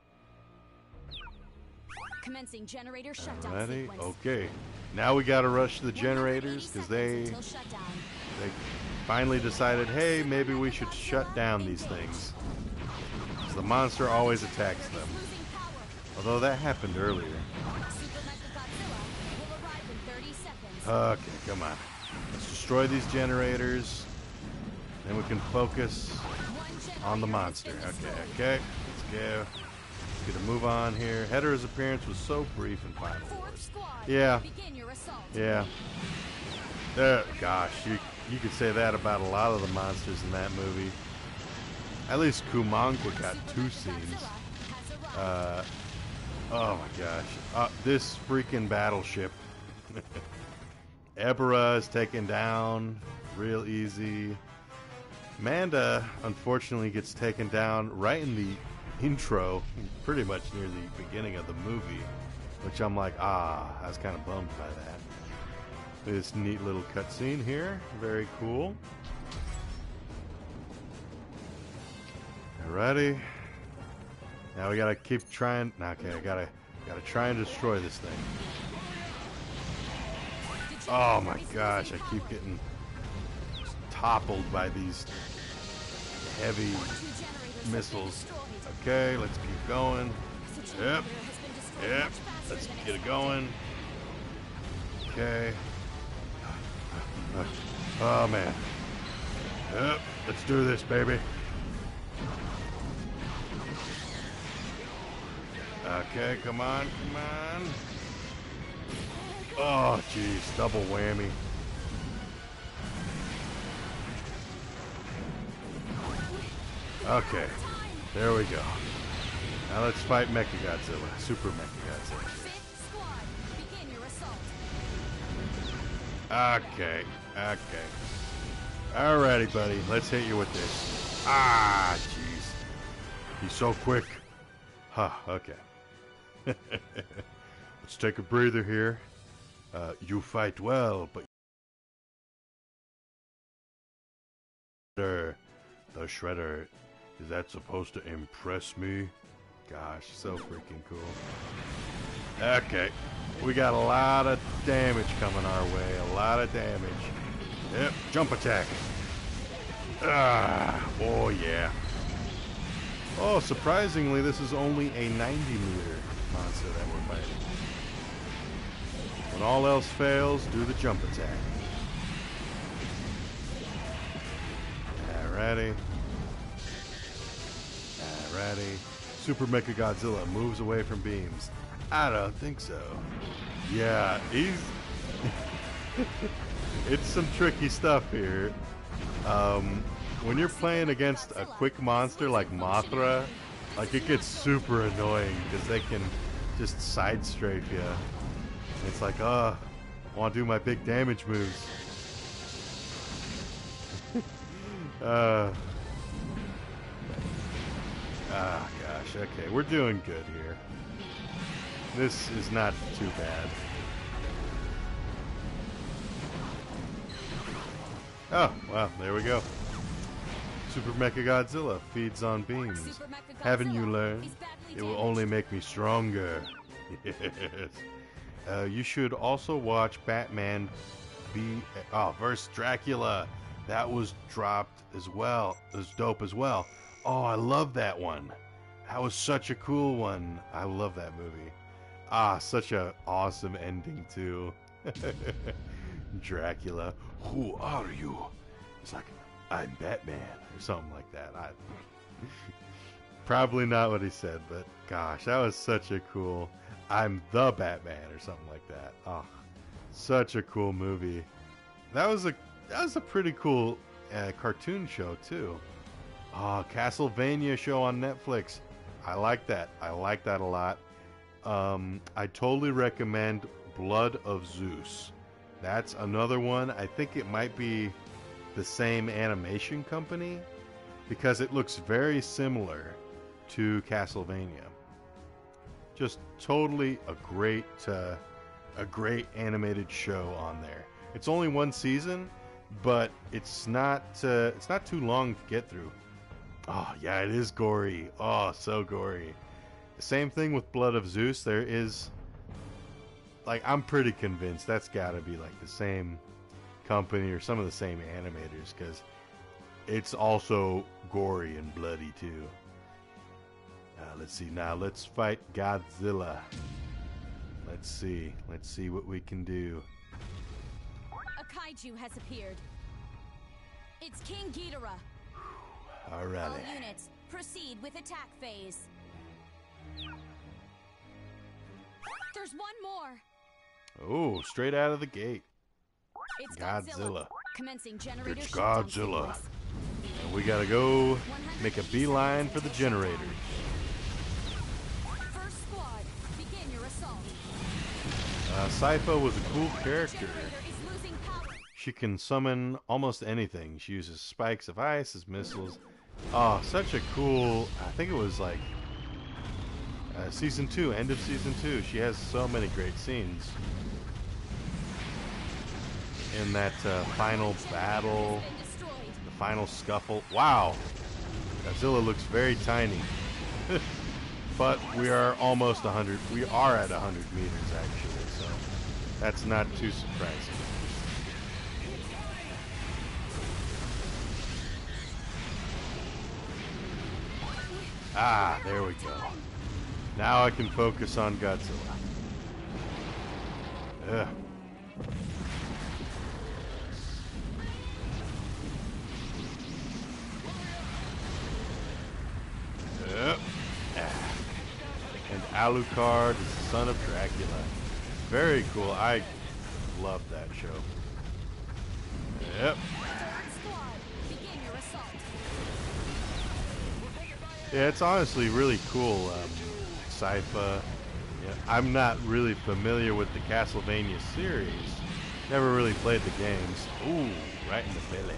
Commencing generator shutdown Ready? sequence. Okay. Now we gotta rush the generators because they finally decided, hey, maybe we should shut down these things. Because the monster always attacks them. Although that happened earlier. Okay, come on. Let's destroy these generators. Then we can focus on the monster. Okay. Let's go. Get a move on here. Hedorah's appearance was so brief in Final Wars. Yeah. Gosh, you could say that about a lot of the monsters in that movie. At least Kumonga got 2 scenes. Oh my gosh. This freaking battleship. Ebera is taken down real easy. Manda, unfortunately, gets taken down right in the intro, pretty much near the beginning of the movie, which I'm like, I was kind of bummed by that. This neat little cutscene here, very cool. Alrighty, now we gotta keep trying. Okay, I gotta try and destroy this thing. Oh my gosh, I keep getting toppled by these heavy missiles. Okay, let's keep going. Yep. Let's get it going. Okay. Oh man. Yep. Let's do this, baby. Okay, come on. Oh, jeez, double whammy. Okay, there we go. Now let's fight Mechagodzilla, Super Mechagodzilla. Okay. Alrighty, buddy, let's hit you with this. Ah, jeez. He's so quick. Okay. Let's take a breather here. You fight well, but the Shredder, is that supposed to impress me? Gosh, so freaking cool. Okay, we got a lot of damage coming our way. A lot of damage. Yep, jump attack. Oh yeah. Oh, surprisingly, this is only a 90-meter monster that we're fighting. When all else fails, do the jump attack. Alrighty. Super Mechagodzilla moves away from beams. I don't think so. Yeah, he's... It's some tricky stuff here. When you're playing against a quick monster like Mothra, like it gets super annoying because they can just side strafe you. It's like, I want to do my big damage moves. Gosh, okay, we're doing good here. This is not too bad. Oh, well, there we go. Super Mecha Godzilla feeds on beams. Super Mecha Haven't you Godzilla learned? is badly It will damaged. only make me stronger. Yes. You should also watch Batman versus Dracula. That was dropped as well. It was dope as well. Oh, I love that one. That was such a cool one. I love that movie. Such a awesome ending too. Dracula, who are you? It's like, I'm Batman or something like that. Probably not what he said, but gosh, that was such a cool. I'm the Batman or something like that. Oh, such a cool movie. That was a pretty cool cartoon show too. Oh, Castlevania show on Netflix. I like that. I like that a lot. I totally recommend Blood of Zeus. That's another one. I think it might be the same animation company because it looks very similar to Castlevania. Just totally a great animated show on there. It's only one season, but it's not too long to get through. Oh yeah, it is gory. Oh, so gory. Same thing with Blood of Zeus. There is, like, I'm pretty convinced that's got to be like the same company or some of the same animators because it's also gory and bloody too. Let's see. Now let's fight Godzilla. Let's see what we can do. A kaiju has appeared. It's King Ghidorah. Alrighty. All units, proceed with attack phase. There's one more. Oh, straight out of the gate. It's Godzilla. Commencing generator It's shutdown Godzilla. sequence. And we gotta go make a beeline for the generator. First squad, begin your assault. Sypha was a cool character. Generator is losing power. She can summon almost anything. She uses spikes of ice as missiles. Oh, such a cool... I think it was like season 2, end of season 2. She has so many great scenes. In that final battle, Been destroyed. the final scuffle. Wow! Godzilla looks very tiny. But we are almost 100. We are at 100 meters actually, so that's not too surprising. There we go. Now I can focus on Godzilla. Ugh. Yep. And Alucard is the son of Dracula. Very cool. I love that show. Yep. Squad, begin your assault. Yeah, it's honestly really cool. Sypha. Yeah, I'm not really familiar with the Castlevania series. Never really played the games. Ooh, right in the belly.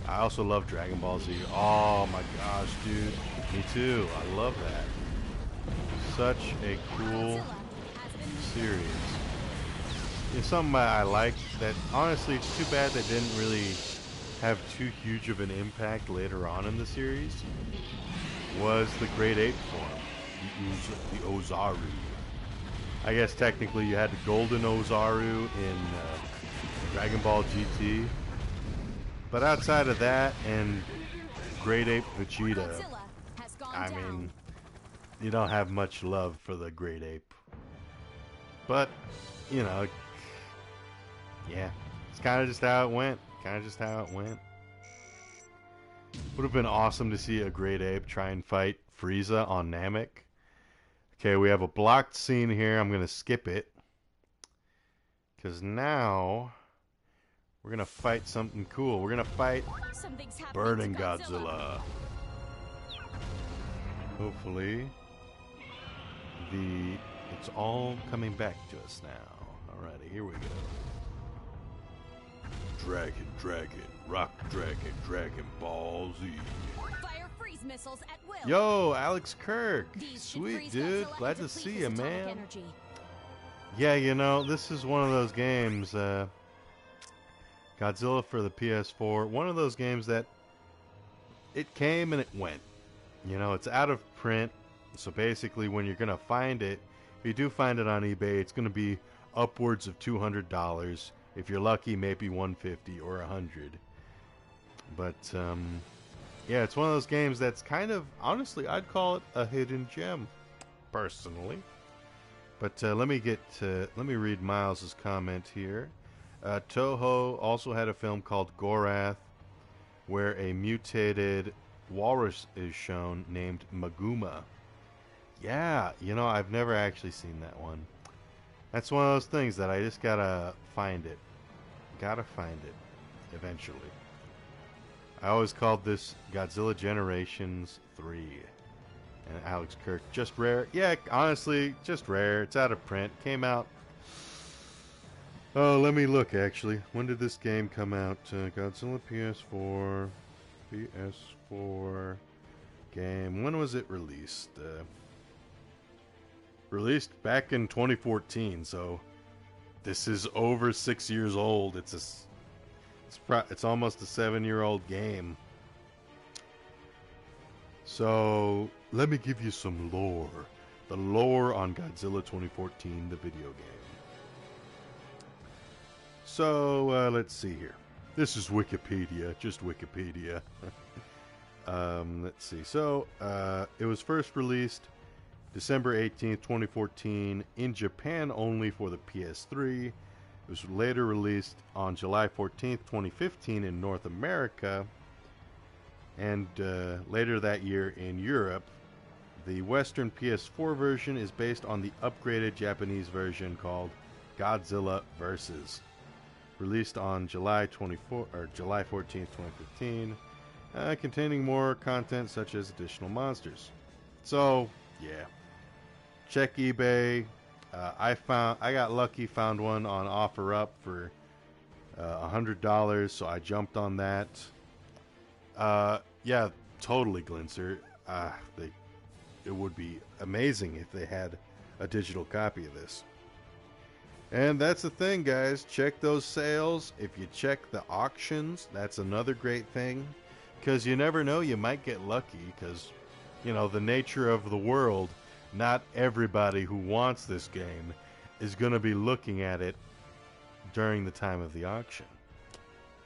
I also love Dragon Ball Z. Oh my gosh, dude. Me too. I love that. Such a cool series. It's something I like that, honestly, it's too bad they didn't really have too huge of an impact later on in the series, was the Great Ape form, the Ozaru. I guess technically you had the Golden Ozaru in Dragon Ball GT, but outside of that and Great Ape Vegeta, Godzilla has gone I down. mean, you don't have much love for the Great Ape. But, you know, yeah, it's kind of just how it went. Would have been awesome to see a Great Ape try and fight Frieza on Namek. Okay, we have a blocked scene here. I'm going to skip it. Because now we're going to fight something cool. We're going to fight Something's happening Burning to Godzilla. Hopefully, it's all coming back to us now. Alrighty, here we go. Dragon, Rock Dragon Ball Z. Fire freeze missiles at will. Yo, Alex Kirk. These should Sweet, freeze dude. Godzilla Glad and to deplete see his you, atomic man. energy. Yeah, you know, this is one of those games, Godzilla for the PS4. One of those games that it came and it went. You know, it's out of print. So basically, when you're going to find it, if you do find it on eBay, it's going to be upwards of $200. If you're lucky, maybe $150 or $100. But, yeah, it's one of those games that's kind of, honestly, I'd call it a hidden gem, personally. But let me read Miles's comment here. Toho also had a film called Gorath, where a mutated walrus is shown named Maguma. Yeah, you know, I've never actually seen that one. That's one of those things that I just gotta find it. Gotta find it, eventually. I always called this Godzilla Generations 3. And Alex Kirk, just rare. Yeah, honestly, just rare. It's out of print. Came out. Oh, let me look, actually. When did this game come out? Godzilla PS4. PS4 game. When was it released? Released back in 2014, so this is over 6 years old. It's almost a 7-year-old game. So let me give you some lore. The lore on Godzilla 2014, the video game. So let's see here. This is Wikipedia, just Wikipedia. Let's see. So it was first released December 18th, 2014 in Japan only for the PS3. It was later released on July 14th, 2015 in North America. And later that year in Europe. The Western PS4 version is based on the upgraded Japanese version called Godzilla Versus, released on July 14th, 2015, containing more content such as additional monsters. So, yeah. Check eBay. I got lucky, found one on OfferUp for $100, so I jumped on that. Yeah, totally, Glinser. It would be amazing if they had a digital copy of this. And that's the thing, guys. Check those sales. If you check the auctions, that's another great thing. Because you never know, you might get lucky. Because, you know, the nature of the world, not everybody who wants this game is going to be looking at it during the time of the auction.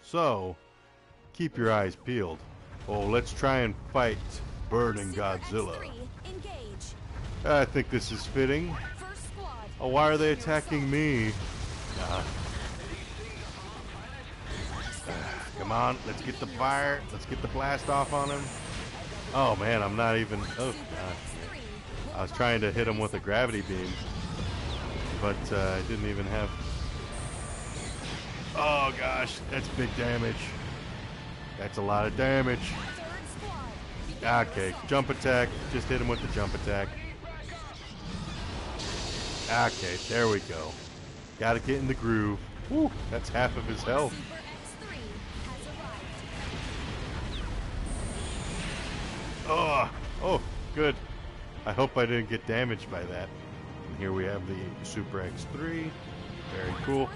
So, keep your eyes peeled. Oh, let's try and fight Burning Godzilla. I think this is fitting. Oh, why are they attacking me? Come on, let's get the fire. Let's get the blast off on him. Oh man, I'm not even. Oh god. I was trying to hit him with a gravity beam, but I didn't even have. Oh gosh, that's big damage. That's a lot of damage. Okay, jump attack. Just hit him with the jump attack. Okay, there we go. Gotta get in the groove. Woo, that's half of his health. Oh, good. I hope I didn't get damaged by that. And here we have the Super X3. Very cool.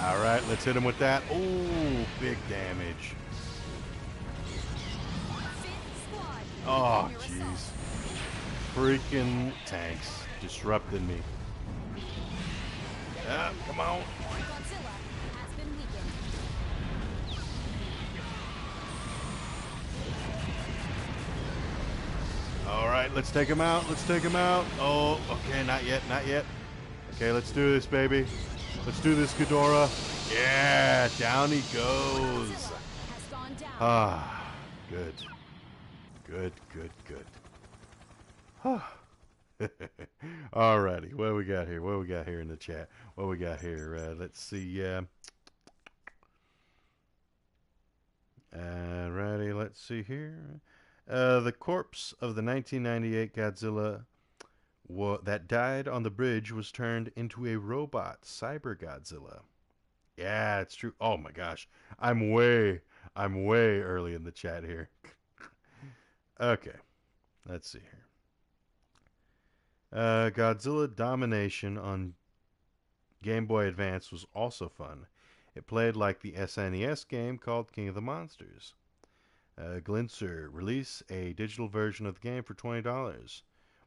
Alright, let's hit him with that. Oh, big damage. Oh, jeez. Freaking tanks disrupted me. Come on. Alright, let's take him out. Let's take him out. Oh, okay, not yet, not yet. Okay, let's do this, baby. Let's do this, Ghidorah. Yeah, down he goes. Ah, good. Good, good, good. Alrighty, what do we got here? What do we got here in the chat? What do we got here? Let's see. Alrighty, let's see here. The corpse of the 1998 Godzilla that died on the bridge was turned into a robot, Cyber Godzilla. Yeah, it's true. Oh my gosh, I'm way early in the chat here. Okay, let's see here. Godzilla Domination on Game Boy Advance was also fun. It played like the SNES game called King of the Monsters. Glinser, release a digital version of the game for $20.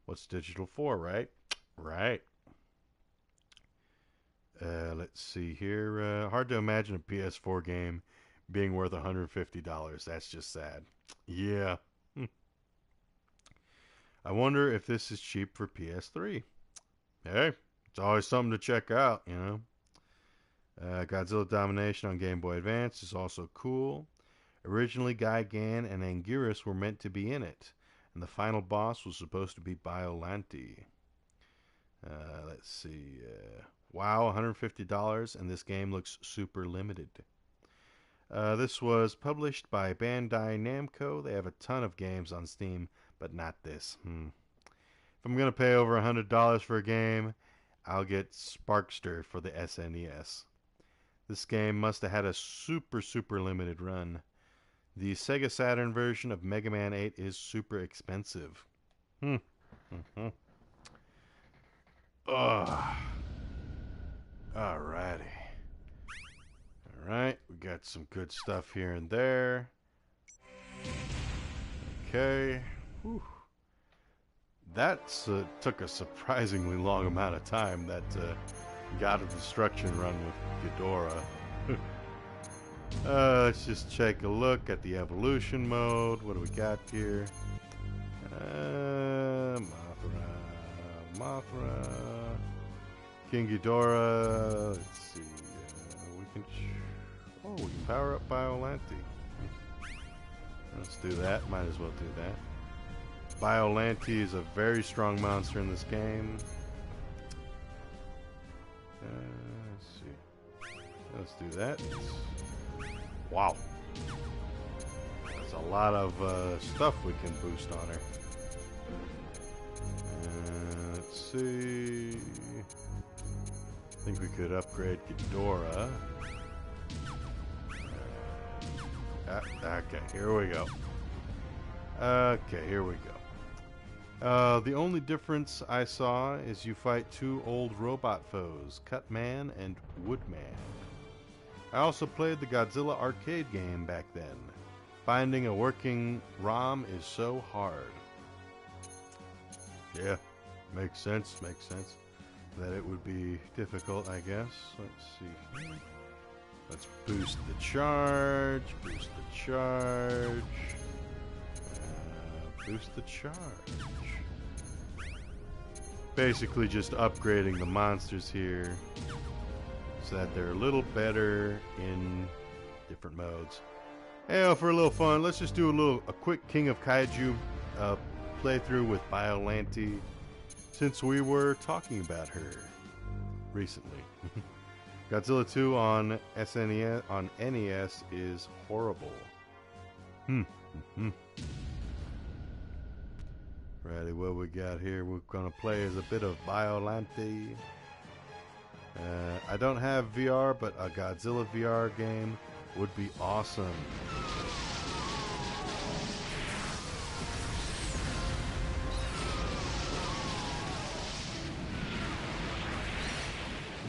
What's digital for, right? Right. Let's see here. Hard to imagine a PS4 game being worth $150. That's just sad. Yeah. I wonder if this is cheap for PS3. Hey, it's always something to check out, you know. Godzilla Domination on Game Boy Advance is also cool. Originally, Gigan and Anguirus were meant to be in it, and the final boss was supposed to be Biollante. Let's see. Wow, $150, and this game looks super limited. This was published by Bandai Namco. They have a ton of games on Steam, but not this. If I'm going to pay over $100 for a game, I'll get Sparkster for the SNES. This game must have had a super, super limited run. The Sega Saturn version of Mega Man 8 is super expensive. Alrighty. Alright, we got some good stuff here and there. Okay. Whew. That took a surprisingly long amount of time, that God of Destruction run with Ghidorah. Let's just take a look at the evolution mode. What do we got here? Mothra, King Ghidorah. Let's see. We can power up Biollante. Let's do that. Might as well do that. Biollante is a very strong monster in this game. Let's see. Let's do that. Wow. That's a lot of stuff we can boost on her. Let's see. I think we could upgrade Ghidorah. Okay, here we go. Okay, here we go. The only difference I saw is you fight two old robot foes, Cutman and Woodman. I also played the Godzilla arcade game back then. Finding a working ROM is so hard. Yeah, makes sense, that it would be difficult, I guess. Let's see. Let's boost the charge, boost the charge. Basically just upgrading the monsters here so that they're a little better in different modes. Hey, for a little fun, let's just do a quick King of Kaiju playthrough with Biollante, since we were talking about her recently. Godzilla 2 on SNES on NES is horrible. Righty, what we got here? We're gonna play as a bit of Biollante. I don't have VR, but a Godzilla VR game would be awesome.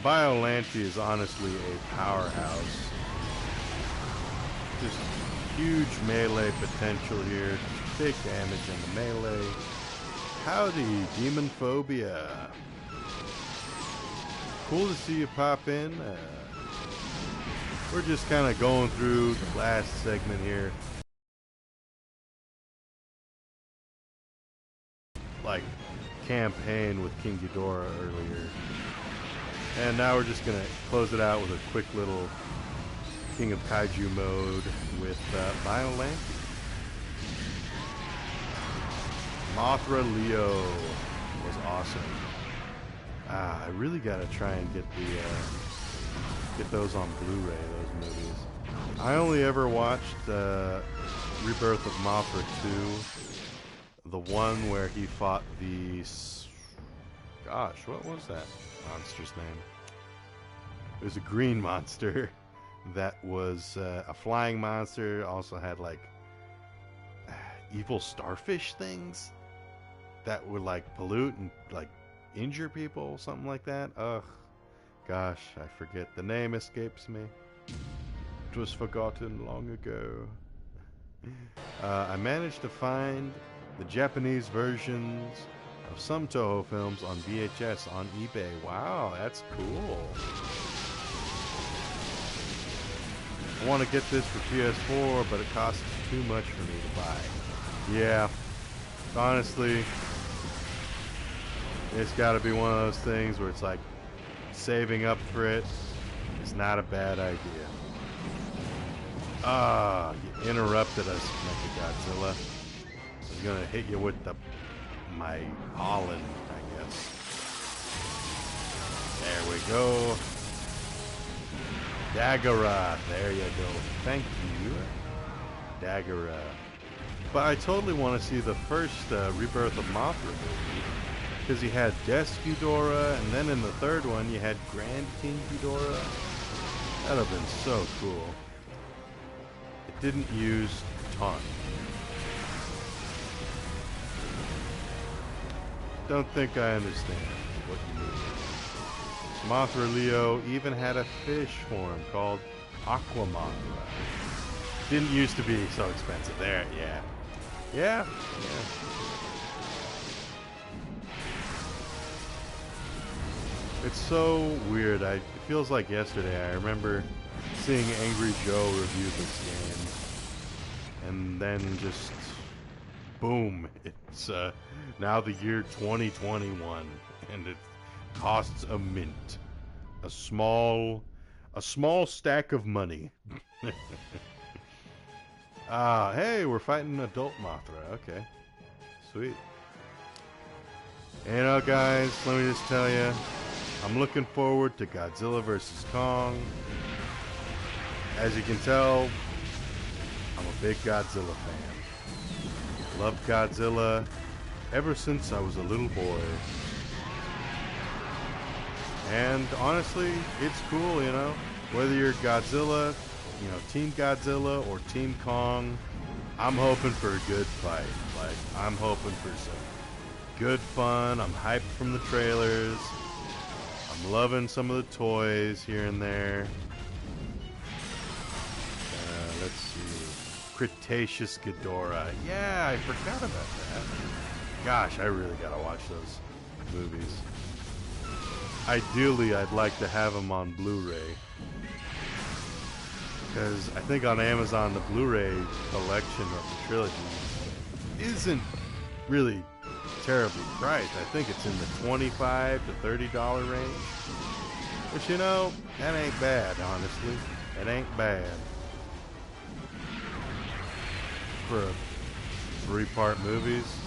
Biollante is honestly a powerhouse. Just huge melee potential here. Big damage in the melee. Howdy, Demon Phobia. Cool to see you pop in. We're just kind of going through the last segment here. Like campaign with King Ghidorah earlier. And now we're just going to close it out with a quick little King of Kaiju mode with Biollante. Mothra Leo was awesome. I really got to try and get those on Blu-ray, those movies. I only ever watched Rebirth of Mothra 2, the one where he fought the... Gosh, what was that monster's name? It was a green monster that was a flying monster. Also had like evil starfish things that would like pollute and like injure people, something like that. Ugh, Gosh, I forget. The name escapes me. It was forgotten long ago. I managed to find the Japanese versions of some Toho films on VHS on eBay. Wow, that's cool. I want to get this for PS4, but it costs too much for me to buy. Yeah, honestly, it's got to be one of those things where it's like saving up for it is not a bad idea. Ah, you interrupted us, Mechagodzilla. I was gonna hit you with my Holland, I guess. There we go. Daggera, there you go. Thank you, Daggera. But I totally want to see the first Rebirth of Mothra movie, because you had Death Ghidorah, and then in the third one you had Grand King Ghidorah. That'd have been so cool. It didn't use taunt. Don't think I understand what you mean. Mothra Leo even had a fish form called Aqua Mothra. Didn't used to be so expensive. There, yeah. Yeah. It's so weird. It feels like yesterday. I remember seeing Angry Joe review this game, and then just boom, it's now the year 2021, and it costs a mint, a small stack of money. Hey, we're fighting adult Mothra. Okay, sweet. You know, guys, let me just tell you, I'm looking forward to Godzilla vs. Kong. As you can tell, I'm a big Godzilla fan. Loved Godzilla ever since I was a little boy. And honestly, it's cool, you know, whether you're Godzilla, you know, Team Godzilla or Team Kong, I'm hoping for a good fight. Like, I'm hoping for some good fun. I'm hyped from the trailers. I'm loving some of the toys here and there. Let's see. Cretaceous Ghidorah. Yeah, I forgot about that. Gosh, I really gotta watch those movies. Ideally, I'd like to have them on Blu-ray, because I think on Amazon the Blu-ray collection of the trilogy isn't really terribly priced. I think it's in the $25 to $30 range, which, you know, that ain't bad, honestly. It ain't bad for 3-part movies.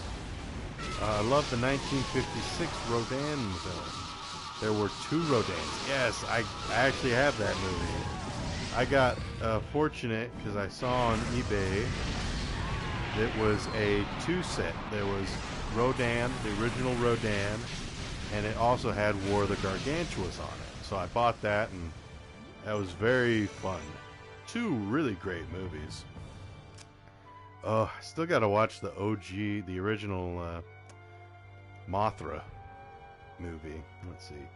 I love the 1956 Rodan film. There were 2 Rodans. Yes, I actually have that movie. I got fortunate because I saw on eBay it was a 2-set. There was Rodan, the original Rodan, and it also had War of the Gargantuas on it. So I bought that, and that was very fun. 2 really great movies. Oh, I still got to watch the OG, the original Mothra movie. Let's see.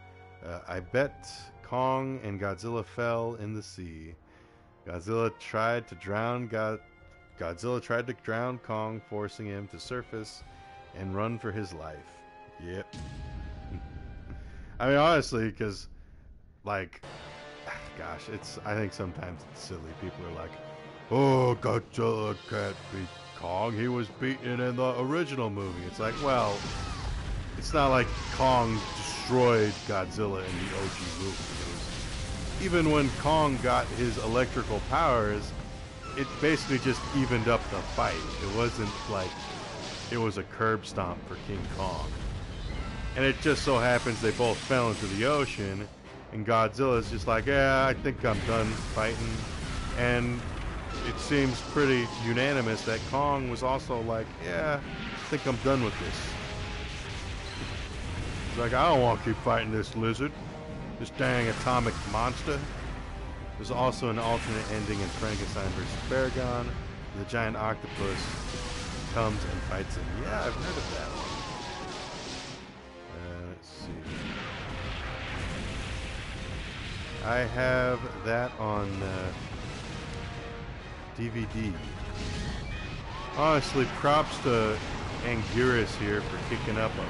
I bet Kong and Godzilla fell in the sea. Godzilla tried to drown Kong, forcing him to surface and run for his life. Yep. I mean, honestly, because, like, gosh, I think sometimes it's silly. People are like, oh, Godzilla can't beat Kong. He was beaten in the original movie. It's like, well, it's not like Kong destroyed Godzilla in the OG movie. Even when Kong got his electrical powers, it basically just evened up the fight. It wasn't like it was a curb stomp for King Kong. And it just so happens they both fell into the ocean, and Godzilla's just like, yeah, I think I'm done fighting. And it seems pretty unanimous that Kong was also like, yeah, I think I'm done with this. He's like, I don't want to keep fighting this lizard, this dang atomic monster. There's also an alternate ending in Frankenstein vs. Baragon. The giant octopus comes and fights him. Yeah, I've heard of that one. Let's see. I have that on DVD. Honestly, props to Anguirus here for kicking up a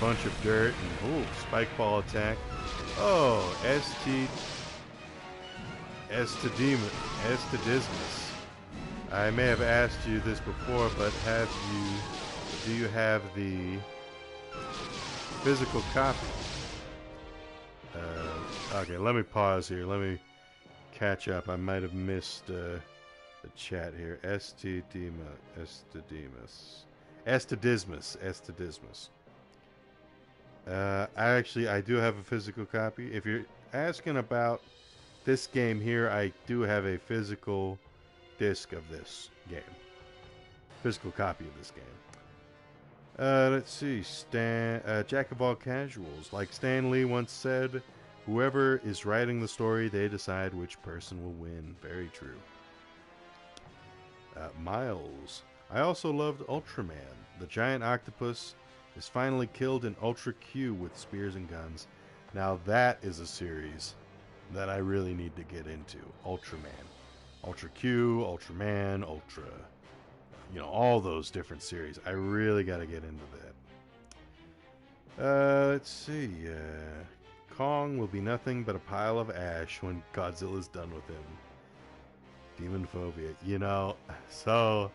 bunch of dirt and ooh, spike ball attack. Oh, Estadismus. I may have asked you this before, but do you have the physical copy? Okay, let me pause here. Let me catch up. I might have missed the chat here. Estadismus. I do have a physical copy. If you're asking about this game here, I do have a physical disc of this game. Physical copy of this game. Let's see. Jack of all casuals. Like Stan Lee once said, whoever is writing the story, they decide which person will win. Very true. Miles. I also loved Ultraman. The giant octopus is finally killed in Ultra Q with spears and guns. Now that is a series that I really need to get into. Ultraman. Ultra Q, Ultraman, Ultra... You know, all those different series. I really got to get into that. Let's see. Kong will be nothing but a pile of ash when Godzilla's done with him. Demon phobia. You know, so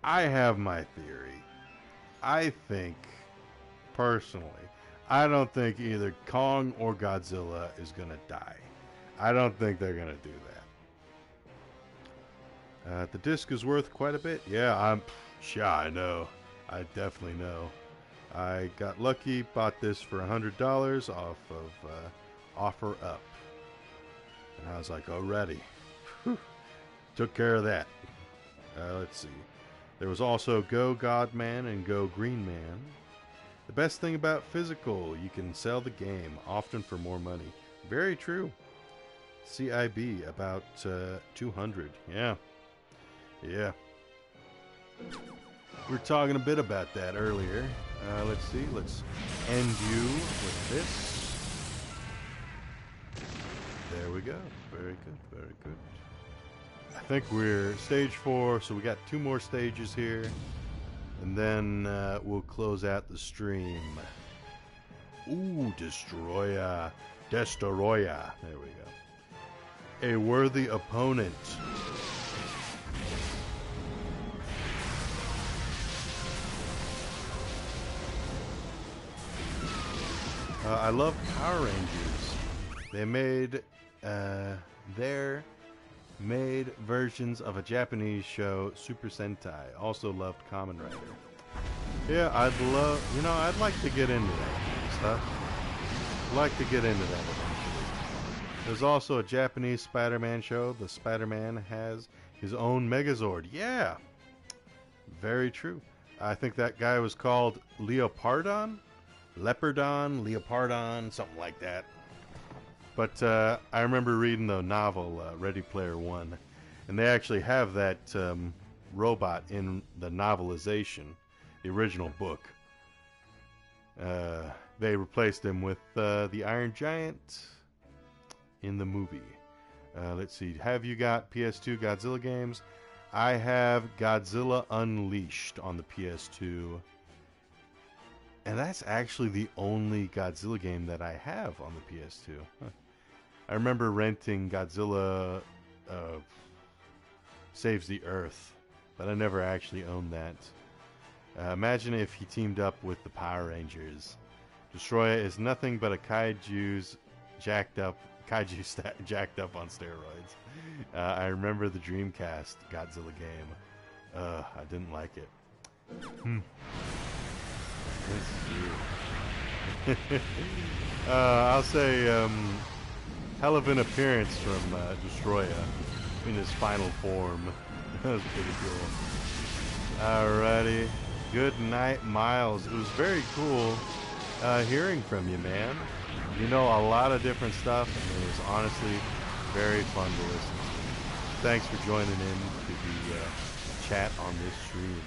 I have my theory. I think, personally, I don't think either Kong or Godzilla is going to die. I don't think they're going to do that. The disc is worth quite a bit. Yeah, I know. I definitely know. I got lucky, bought this for $100 off of Offer Up. And I was like, alrighty. Took care of that. Let's see. There was also Go Godman and Go Green Man. The best thing about physical, you can sell the game, often for more money. Very true. CIB, about 200. Yeah. Yeah. We were talking a bit about that earlier. Let's see. Let's end you with this. There we go. Very good. Very good. I think we're stage 4, so we got 2 more stages here. And then we'll close out the stream. Ooh, Destroyer. Destroyer. There we go. A worthy opponent. I love Power Rangers. They made made versions of a Japanese show, Super Sentai. Also loved Kamen Rider. Yeah, I'd like to get into that stuff. I'd like to get into that eventually. There's also a Japanese Spider-Man show. The Spider-Man has his own Megazord. Yeah, very true. I think that guy was called Leopardon, Leopardon, something like that. But I remember reading the novel Ready Player One, and they actually have that robot in the novelization, the original book. They replaced him with the Iron Giant in the movie. Let's see, have you got PS2 Godzilla games? I have Godzilla Unleashed on the PS2. And that's actually the only Godzilla game that I have on the PS2. Huh. I remember renting Godzilla Saves the Earth, but I never actually owned that. Imagine if he teamed up with the Power Rangers. Destroyer is nothing but a kaiju jacked up on steroids. I remember the Dreamcast Godzilla game. I didn't like it. I'll say hell of an appearance from Destroyer in his final form. That was pretty cool. Alrighty. Good night, Miles. It was very cool hearing from you, man. You know a lot of different stuff, and it was honestly very fun to listen to. Thanks for joining in to the chat on this stream.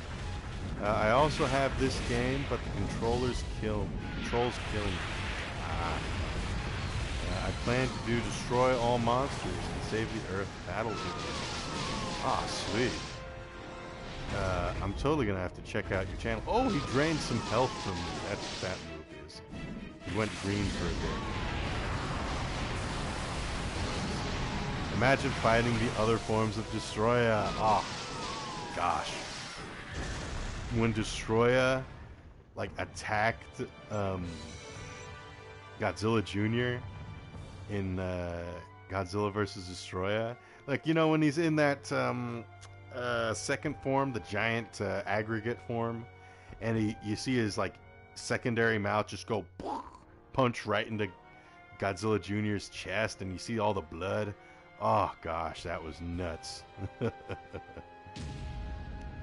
I also have this game, but the controls kill me. I plan to destroy all monsters and save the Earth battlefield. Ah, sweet. I'm totally gonna have to check out your channel. Oh, he drained some health from me. That's what that move is. He went green for a bit. Imagine fighting the other forms of Destroya. Oh, gosh. When Destroya, like, attacked Godzilla Jr. in Godzilla vs. Destroya. Like, you know, when he's in that second form, the giant aggregate form, and you see his, like, secondary mouth just go punch right into Godzilla Jr.'s chest, and you see all the blood. Oh, gosh, that was nuts.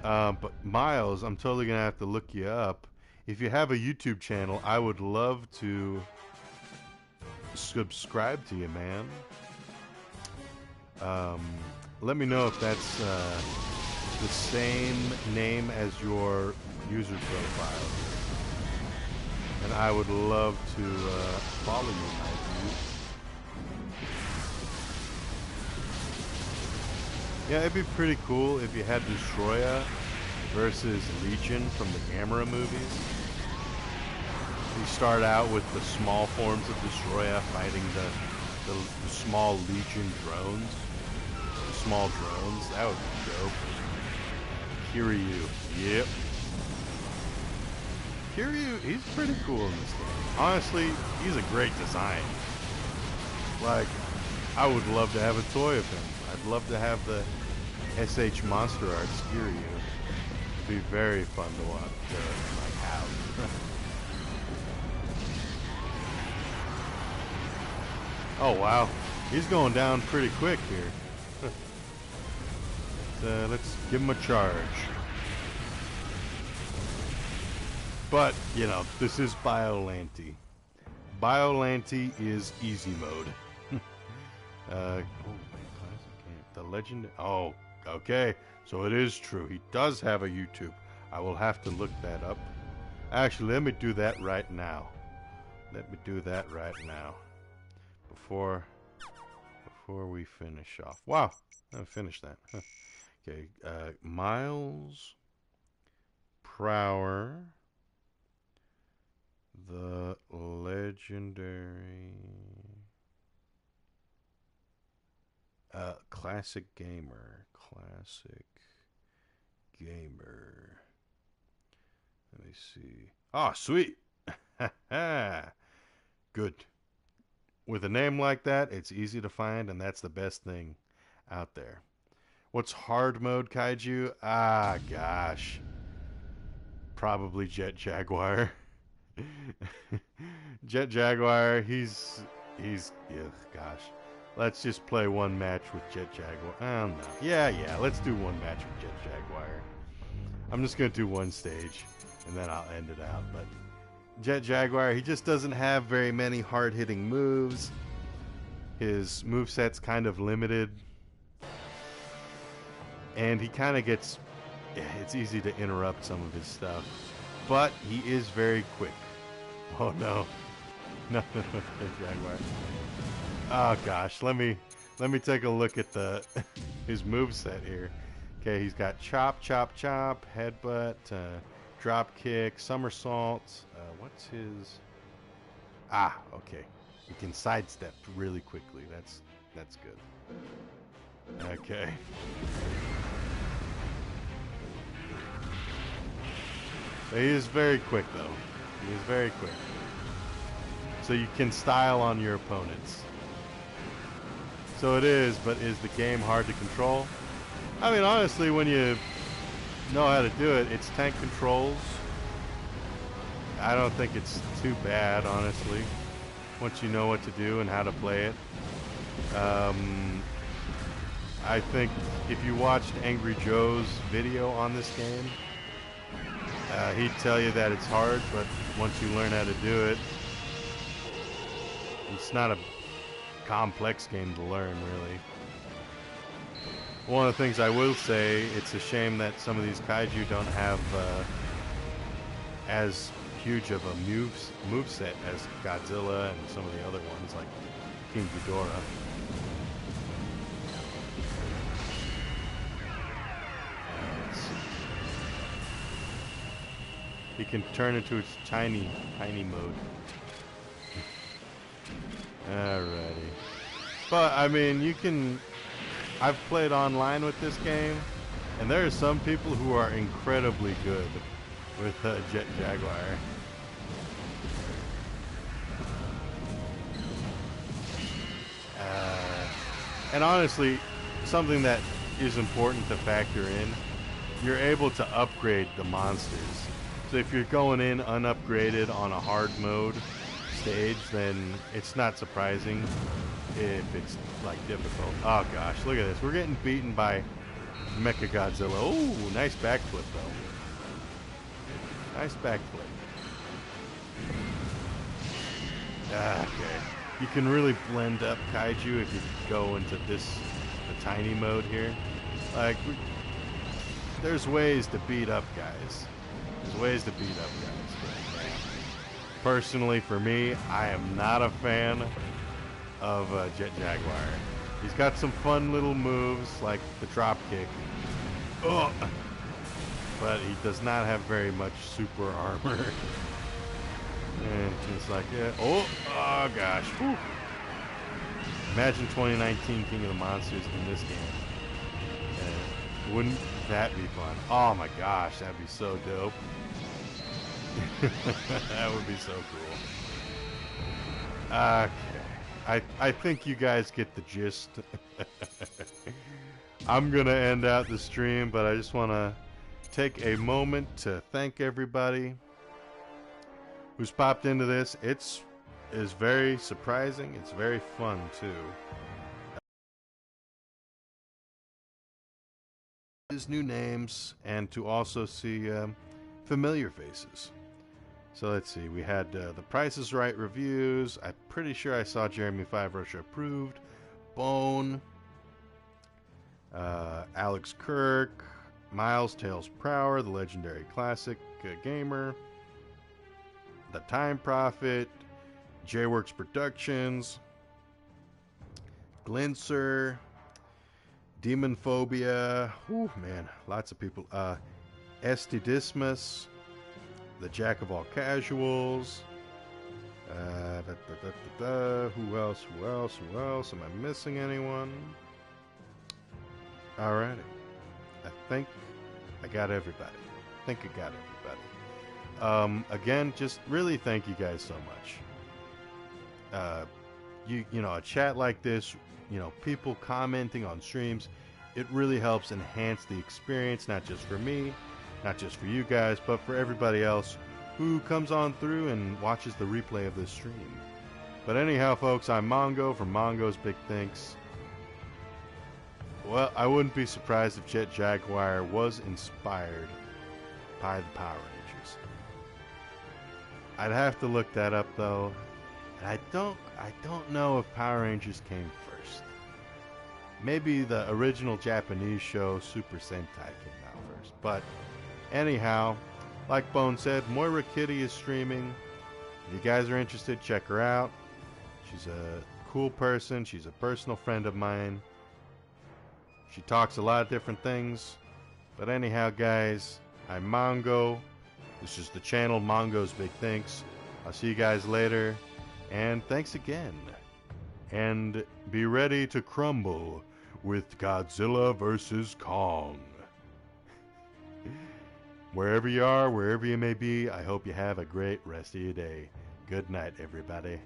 But Miles, I'm totally going to have to look you up. If you have a YouTube channel, I would love to subscribe to you, man. Let me know if that's the same name as your user profile. And I would love to follow you, my dude. Yeah, it'd be pretty cool if you had Destroya versus Legion from the Gamera movies. You start out with the small forms of Destroya fighting the small Legion drones. The small drones. That would be dope. Kiryu. Yep. Kiryu, he's pretty cool in this game. Honestly, he's a great design. Like, I would love to have a toy of him. I'd love to have the SH Monster Arts Kiryu. It'd be very fun to watch, like, have. Oh, wow. He's going down pretty quick here. Let's give him a charge. But, you know, this is Biollante. Biollante is easy mode. Oh, man, classic game. The legend. Oh, okay. So it is true. He does have a YouTube. I will have to look that up. Actually, let me do that right now. Let me do that right now. Before we finish off. Wow. I finished that. Huh. Okay. Miles Prower. The legendary classic gamer. Let me see. Oh, sweet. Good. With a name like that, it's easy to find, and that's the best thing out there. What's hard mode kaiju? Ah, gosh. Probably Jet Jaguar. Jet Jaguar, he's ugh, gosh. Let's just play one match with Jet Jaguar. Oh, no. Yeah, let's do one match with Jet Jaguar. I'm just going to do one stage, and then I'll end it out. But Jet Jaguar, he just doesn't have very many hard-hitting moves. His moveset's kind of limited. And he kind of gets... Yeah, it's easy to interrupt some of his stuff. But he is very quick. Oh, no. Nothing with Jet Jaguar. Oh, gosh. Let me take a look at his moveset here. Okay, he's got chop, chop, chop, headbutt, drop kick, somersault. What's his... Ah, okay. He can sidestep really quickly. That's good. Okay. He is very quick, though. He is very quick. So you can style on your opponents. So it is, but is the game hard to control? I mean, honestly, when you know how to do it, it's tank controls. I don't think it's too bad, honestly, once you know what to do and how to play it. I think if you watched Angry Joe's video on this game, he'd tell you that it's hard, but once you learn how to do it, it's not a complex game to learn, really. One of the things I will say, it's a shame that some of these kaiju don't have as huge of a moveset as Godzilla and some of the other ones like King Ghidorah. Let's see. He can turn into its tiny mode. Alrighty. But, I mean, you can... I've played online with this game, and there are some people who are incredibly good with Jet Jaguar. And honestly, something that is important to factor in, you're able to upgrade the monsters. So if you're going in unupgraded on a hard mode stage, then it's not surprising if it's like difficult. Oh gosh, look at this. We're getting beaten by Mechagodzilla. Oh, nice backflip though. Nice backflip. Okay. You can really blend up kaiju if you go into the tiny mode here. Like, there's ways to beat up guys. There's ways to beat up guys. But, personally, for me, I am not a fan of Jet Jaguar. He's got some fun little moves, like the drop kick. Oh! But he does not have very much super armor. And it's like, yeah. Oh gosh. Whew. Imagine 2019 King of the Monsters in this game. Wouldn't that be fun? Oh my gosh, that'd be so dope. That would be so cool. Okay. I think you guys get the gist. I'm gonna end out the stream, but I just wanna take a moment to thank everybody who's popped into this. It's very surprising. It's very fun too. His new names and to also see familiar faces. So let's see. We had the Price is Right reviews. I'm pretty sure I saw Jeremy 5 Russia approved. Bone. Alex Kirk. Miles Tales Prower, the legendary classic gamer. The Time Prophet, J-Works Productions, Glinser, Demon Phobia, whew, man, lots of people. Estidismus, the Jack of All Casuals. Who else? Am I missing anyone? Alrighty. I think I got everybody. Again, just really thank you guys so much. You know, a chat like this, you know, people commenting on streams, it really helps enhance the experience, not just for me, not just for you guys, but for everybody else who comes on through and watches the replay of this stream. But anyhow, folks, I'm Mongo from Mongo's Big Thinks. Well, I wouldn't be surprised if Jet Jaguar was inspired by the Power Rangers. I'd have to look that up though, and I don't know if Power Rangers came first. Maybe the original Japanese show Super Sentai came out first. But anyhow, like Bone said, Moira Kitty is streaming. If you guys are interested, check her out. She's a cool person. She's a personal friend of mine. She talks a lot of different things. But anyhow, guys, I'm Mongo. This is the channel Mongo's Big Thinks. I'll see you guys later. And thanks again. And be ready to crumble with Godzilla vs. Kong. Wherever you are, wherever you may be, I hope you have a great rest of your day. Good night, everybody.